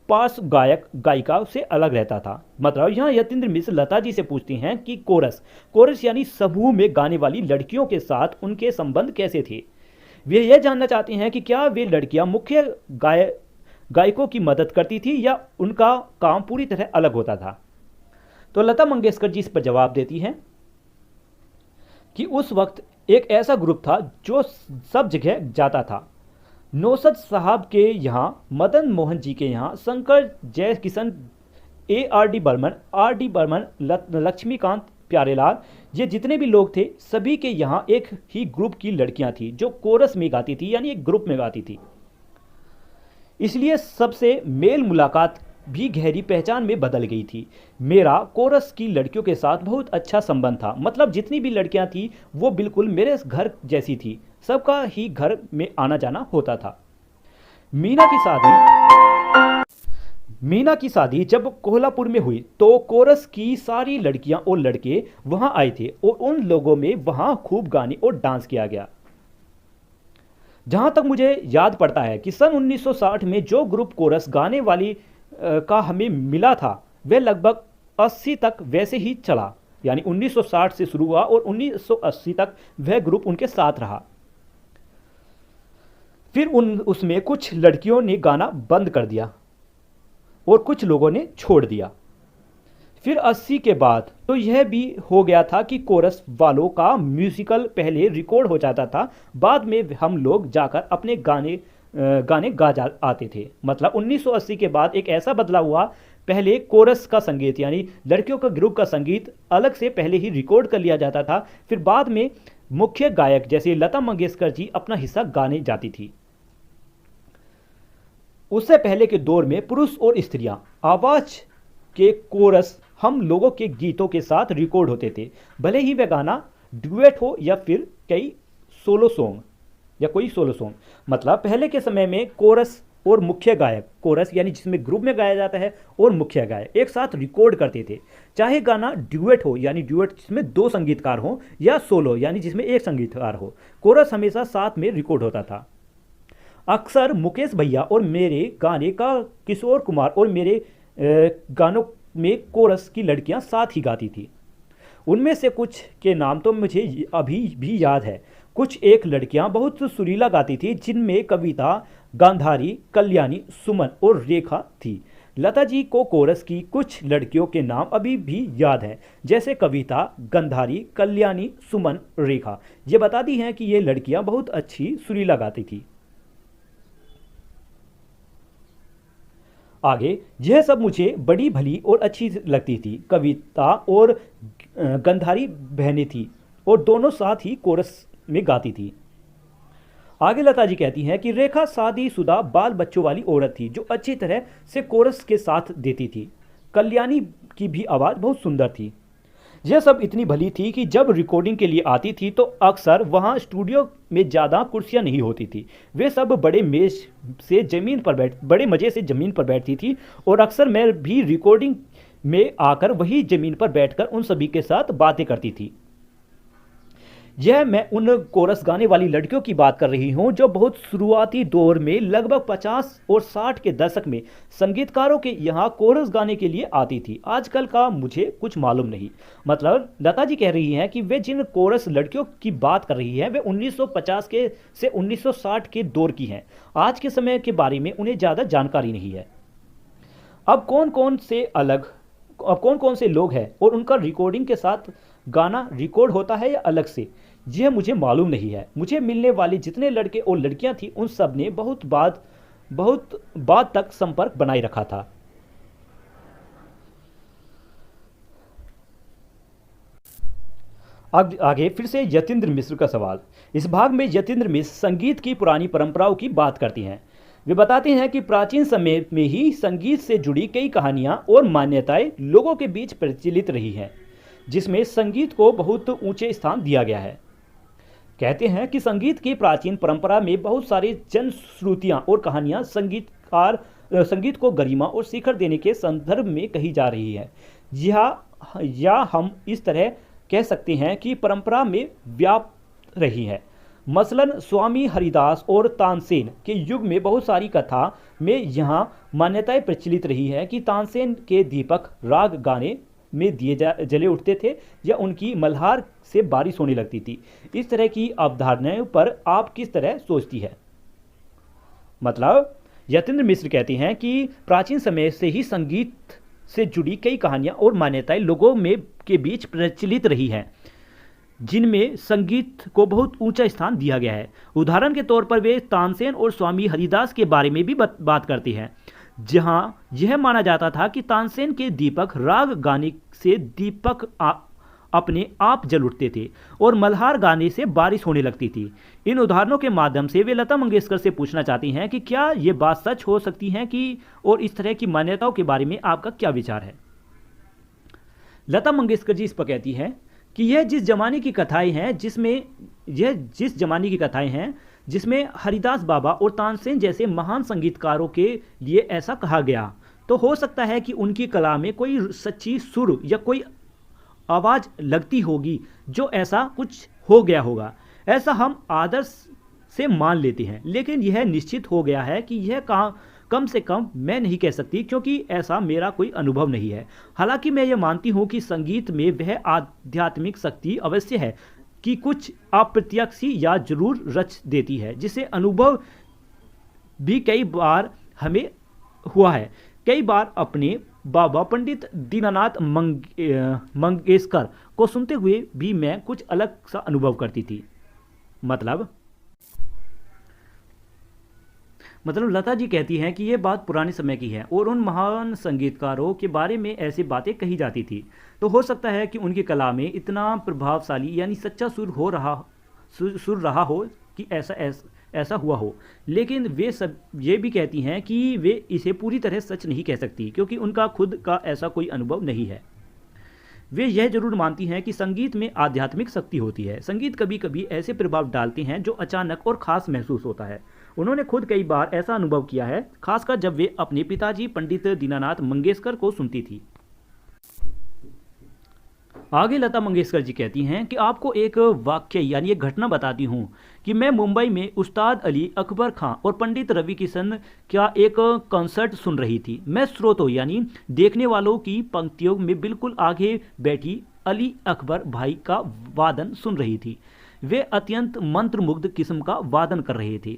पार्श्व गायक गायिका से अलग रहता था? मतलब यहाँ यतीन्द्र मिश्र लता जी से पूछते हैं कि कोरस यानी समूह में गाने वाली लड़कियों के साथ उनके संबंध कैसे थे? वे यह जानना चाहते हैं कि क्या वे लड़कियां मुख्य गायकों की मदद करती थी या उनका काम पूरी तरह अलग होता था। तो लता मंगेशकर जी इस पर जवाब देती हैं कि उस वक्त एक ऐसा ग्रुप था जो सब जगह जाता था। नौसद साहब के यहाँ, मदन मोहन जी के यहाँ, शंकर जयकिशन, आर डी बर्मन, लक्ष्मीकांत प्यारेलाल, ये जितने भी लोग थे सभी के यहाँ एक ही ग्रुप की लड़कियां थी जो कोरस में गाती थी, यानी एक ग्रुप में गाती थी। इसलिए सबसे मेल मुलाकात भी गहरी पहचान में बदल गई थी। मेरा कोरस की लड़कियों के साथ बहुत अच्छा संबंध था, मतलब जितनी भी लड़कियां थी वो बिल्कुल मेरे घर जैसी थी, सबका ही घर में आना जाना होता था। मीना की शादी जब कोल्हापुर में हुई तो कोरस की सारी लड़कियां और लड़के वहां आए थे और उन लोगों में वहां खूब गाने और डांस किया गया। जहां तक मुझे याद पड़ता है कि सन 1960 में जो ग्रुप कोरस गाने वाली का हमें मिला था वह लगभग 80 तक वैसे ही चला, यानी 1960 से शुरू हुआ और 1980 तक वह ग्रुप उनके साथ रहा। फिर उसमें कुछ लड़कियों ने गाना बंद कर दिया और कुछ लोगों ने छोड़ दिया। फिर 80 के बाद तो यह भी हो गया था कि कोरस वालों का म्यूजिकल पहले रिकॉर्ड हो जाता था, बाद में हम लोग जाकर अपने गाने गा जा आते थे। मतलब 1980 के बाद एक ऐसा बदलाव हुआ, पहले कोरस का संगीत यानी लड़कियों का ग्रुप का संगीत अलग से पहले ही रिकॉर्ड कर लिया जाता था, फिर बाद में मुख्य गायक जैसे लता मंगेशकर जी अपना हिस्सा गाने जाती थी। उससे पहले के दौर में पुरुष और स्त्रियां आवाज के कोरस हम लोगों के गीतों के साथ रिकॉर्ड होते थे, भले ही वह गाना ड्यूएट हो या फिर कोई सोलो सॉन्ग। मतलब पहले के समय में कोरस और मुख्य गायक, कोरस यानी जिसमें ग्रुप में गाया जाता है, और मुख्य गायक एक साथ रिकॉर्ड करते थे, चाहे गाना ड्यूएट हो यानी ड्यूएट जिसमें दो संगीतकार हो, या सोलो यानी जिसमें एक संगीतकार हो, कोरस हमेशा साथ में रिकॉर्ड होता था। अक्सर मुकेश भैया और मेरे गाने का किशोर कुमार और मेरे गानों में कोरस की लड़कियां साथ ही गाती थी। उनमें से कुछ के नाम तो मुझे अभी भी याद है। कुछ एक लड़कियां बहुत सुरीला गाती थी, जिनमें कविता, गांधारी, कल्याणी, सुमन और रेखा थी। लता जी को कोरस की कुछ लड़कियों के नाम अभी भी याद हैं, जैसे कविता, गंधारी, कल्याणी, सुमन, रेखा। ये बताती हैं कि ये लड़कियां बहुत अच्छी सुरीला गाती थी। आगे यह सब मुझे बड़ी भली और अच्छी लगती थी। कविता और गंधारी बहनें थी और दोनों साथ ही कोरस में गाती थी। आगे लता जी कहती हैं कि रेखा शादीशुदा बाल बच्चों वाली औरत थी जो अच्छी तरह से कोरस के साथ देती थी। कल्याणी की भी आवाज़ बहुत सुंदर थी। यह सब इतनी भली थी कि जब रिकॉर्डिंग के लिए आती थी तो अक्सर वहाँ स्टूडियो में ज़्यादा कुर्सियाँ नहीं होती थी। वे सब बड़े मज़े से ज़मीन पर बैठती थी और अक्सर मैं भी रिकॉर्डिंग में आकर वही ज़मीन पर बैठकर उन सभी के साथ बातें करती थी। यह मैं उन कोरस गाने वाली लड़कियों की बात कर रही हूँ जो बहुत शुरुआती दौर में लगभग 50 और 60 के दशक में संगीतकारों के यहाँ कोरस गाने के लिए आती थी। आजकल का मुझे कुछ मालूम नहीं। मतलब लता जी कह रही हैं कि वे जिन कोरस लड़कियों की बात कर रही हैं वे 1950 के से 1960 के दौर की हैं। आज के समय के बारे में उन्हें ज़्यादा जानकारी नहीं है। अब कौन कौन से लोग हैं और उनका रिकॉर्डिंग के साथ गाना रिकॉर्ड होता है या अलग से, यह मुझे मालूम नहीं है। मुझे मिलने वाले जितने लड़के और लड़कियां थी उन सब ने बहुत बाद तक संपर्क बनाए रखा था। अब आगे फिर से यतीन्द्र मिश्र का सवाल। इस भाग में यतीन्द्र मिश्र संगीत की पुरानी परंपराओं की बात करती हैं। वे बताते हैं कि प्राचीन समय में ही संगीत से जुड़ी कई कहानियां और मान्यताएं लोगों के बीच प्रचलित रही हैं, जिसमें संगीत को बहुत ऊंचे स्थान दिया गया है। कहते हैं कि संगीत की प्राचीन परंपरा में बहुत सारी जनश्रुतियां और कहानियां संगीत को गरिमा और शिखर देने के संदर्भ में कही जा रही है। या हम इस तरह कह सकते हैं कि परंपरा में व्याप्त रही है। मसलन स्वामी हरिदास और तानसेन के युग में बहुत सारी कथा में यहाँ मान्यताएं प्रचलित रही है कि तानसेन के दीपक राग गाने में दिए जले उठते थे या उनकी मल्हार से बारिश होने लगती थी। इस तरह की अवधारणाओं पर आप किस तरह सोचती है? मतलब यतीन्द्र मिश्र कहते हैं कि प्राचीन समय से ही संगीत से जुड़ी कई कहानियां और मान्यताएं लोगों में के बीच प्रचलित रही हैं, जिनमें संगीत को बहुत ऊंचा स्थान दिया गया है। उदाहरण के तौर पर वे तानसेन और स्वामी हरिदास के बारे में भी बात करते हैं, जहां यह माना जाता था कि तानसेन के दीपक राग गाने से दीपक अपने आप जल उठते थे और मल्हार गाने से बारिश होने लगती थी। इन उदाहरणों के माध्यम से वे लता मंगेशकर से पूछना चाहती हैं कि क्या ये बात सच हो सकती है कि, और इस तरह की मान्यताओं के बारे में आपका क्या विचार है? लता मंगेशकर जी इस पर कहती है कि यह जिस जमाने की कथाएं हैं जिसमें हरिदास बाबा और तानसेन जैसे महान संगीतकारों के लिए ऐसा कहा गया, तो हो सकता है कि उनकी कला में कोई सच्ची सुर या कोई आवाज़ लगती होगी जो ऐसा कुछ हो गया होगा। ऐसा हम आदर्श से मान लेते हैं, लेकिन यह निश्चित हो गया है कि यह कम से कम मैं नहीं कह सकती, क्योंकि ऐसा मेरा कोई अनुभव नहीं है। हालांकि मैं ये मानती हूँ कि संगीत में वह आध्यात्मिक शक्ति अवश्य है कि कुछ अप्रत्यक्ष या जरूर रच देती है, जिसे अनुभव भी कई बार हमें हुआ है। कई बार अपने बाबा पंडित दीनानाथ मंगेशकर को सुनते हुए भी मैं कुछ अलग सा अनुभव करती थी। मतलब लता जी कहती हैं कि यह बात पुराने समय की है और उन महान संगीतकारों के बारे में ऐसी बातें कही जाती थी, तो हो सकता है कि उनकी कला में इतना प्रभावशाली यानी सच्चा सुर रहा हो कि ऐसा हुआ हो। लेकिन वे सब ये भी कहती हैं कि वे इसे पूरी तरह सच नहीं कह सकती, क्योंकि उनका खुद का ऐसा कोई अनुभव नहीं है। वे यह जरूर मानती हैं कि संगीत में आध्यात्मिक शक्ति होती है। संगीत कभी कभी ऐसे प्रभाव डालते हैं जो अचानक और ख़ास महसूस होता है। उन्होंने खुद कई बार ऐसा अनुभव किया है, खासकर जब वे अपने पिताजी पंडित दीनानाथ मंगेशकर को सुनती थी। आगे लता मंगेशकर जी कहती हैं कि आपको एक वाक्य यानी एक घटना बताती हूँ कि मैं मुंबई में उस्ताद अली अकबर खां और पंडित रवि किशन का एक कॉन्सर्ट सुन रही थी। मैं श्रोतों यानी देखने वालों की पंक्तियों में बिल्कुल आगे बैठी अली अकबर भाई का वादन सुन रही थी। वे अत्यंत मंत्रमुग्ध किस्म का वादन कर रहे थे।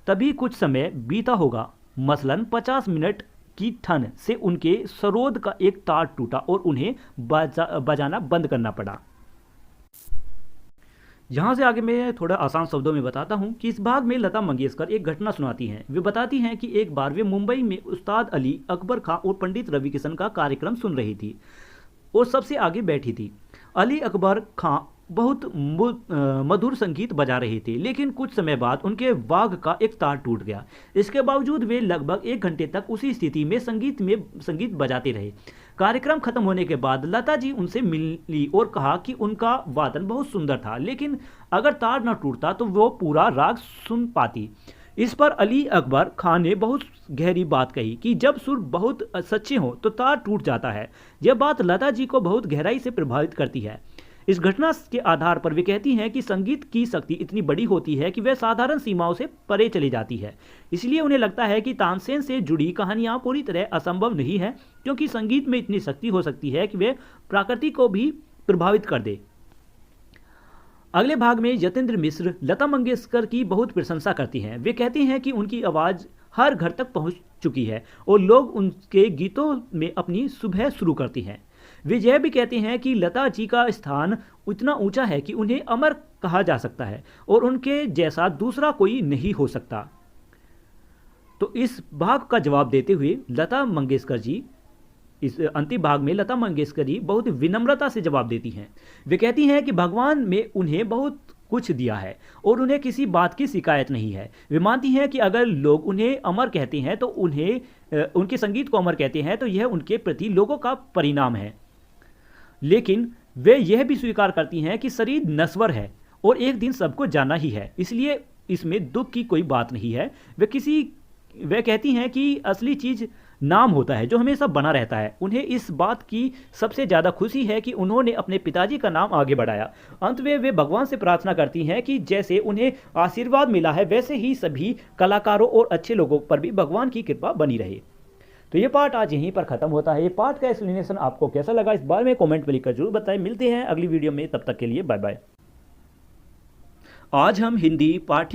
तभी कुछ समय बीता होगा, मसलन 50 मिनट की ठन से उनके सरोद का एक तार टूटा और उन्हें बजाना बंद करना पड़ा। यहाँ से आगे मैं थोड़ा आसान शब्दों में बताता हूँ कि इस भाग में लता मंगेशकर एक घटना सुनाती हैं। वे बताती हैं कि एक बार वे मुंबई में उस्ताद अली अकबर खां और पंडित रवि किशन का कार्यक्रम सुन रही थी और सबसे आगे बैठी थी। अली अकबर खां बहुत मधुर संगीत बजा रहे थे, लेकिन कुछ समय बाद उनके वाग का एक तार टूट गया। इसके बावजूद वे लगभग 1 घंटे तक उसी स्थिति में संगीत बजाते रहे। कार्यक्रम खत्म होने के बाद लता जी उनसे मिली और कहा कि उनका वादन बहुत सुंदर था, लेकिन अगर तार न टूटता तो वो पूरा राग सुन पाती। इस पर अली अकबर खान ने बहुत गहरी बात कही कि जब सुर बहुत सच्चे हों तो तार टूट जाता है। यह बात लता जी को बहुत गहराई से प्रभावित करती है। इस घटना के आधार पर वे कहती हैं कि संगीत की शक्ति इतनी बड़ी होती है कि वह साधारण सीमाओं से परे चली जाती है। इसलिए उन्हें लगता है कि तानसेन से जुड़ी कहानियां पूरी तरह असंभव नहीं है, क्योंकि संगीत में इतनी शक्ति हो सकती है कि वह प्रकृति को भी प्रभावित कर दे। अगले भाग में यतीन्द्र मिश्र लता मंगेशकर की बहुत प्रशंसा करती हैं। वे कहते हैं कि उनकी आवाज़ हर घर तक पहुंच चुकी है और लोग उनके गीतों में अपनी सुबह शुरू करती हैं। वे यह भी कहते हैं कि लता जी का स्थान इतना ऊंचा है कि उन्हें अमर कहा जा सकता है और उनके जैसा दूसरा कोई नहीं हो सकता। तो इस भाग का जवाब देते हुए लता मंगेशकर जी, इस अंतिम भाग में लता मंगेशकर जी बहुत विनम्रता से जवाब देती हैं। वे कहती हैं कि भगवान ने उन्हें बहुत कुछ दिया है और उन्हें किसी बात की शिकायत नहीं है। वे मानती हैं कि अगर लोग उन्हें अमर कहते हैं तो उनके संगीत को अमर कहते हैं तो यह उनके प्रति लोगों का परिणाम है। लेकिन वे यह भी स्वीकार करती हैं कि शरीर नश्वर है और एक दिन सबको जाना ही है, इसलिए इसमें दुख की कोई बात नहीं है। वे कहती हैं कि असली चीज़ नाम होता है जो हमेशा बना रहता है। उन्हें इस बात की सबसे ज़्यादा खुशी है कि उन्होंने अपने पिताजी का नाम आगे बढ़ाया। अंत में वे भगवान से प्रार्थना करती हैं कि जैसे उन्हें आशीर्वाद मिला है वैसे ही सभी कलाकारों और अच्छे लोगों पर भी भगवान की कृपा बनी रहे। तो ये पार्ट आज यहीं पर खत्म होता है। ये पार्ट का एक्सप्लेनेशन आपको कैसा लगा इस बारे में कमेंट में लिखकर जरूर बताएं। मिलते हैं अगली वीडियो में, तब तक के लिए बाय बाय। आज हम हिंदी पाठ्य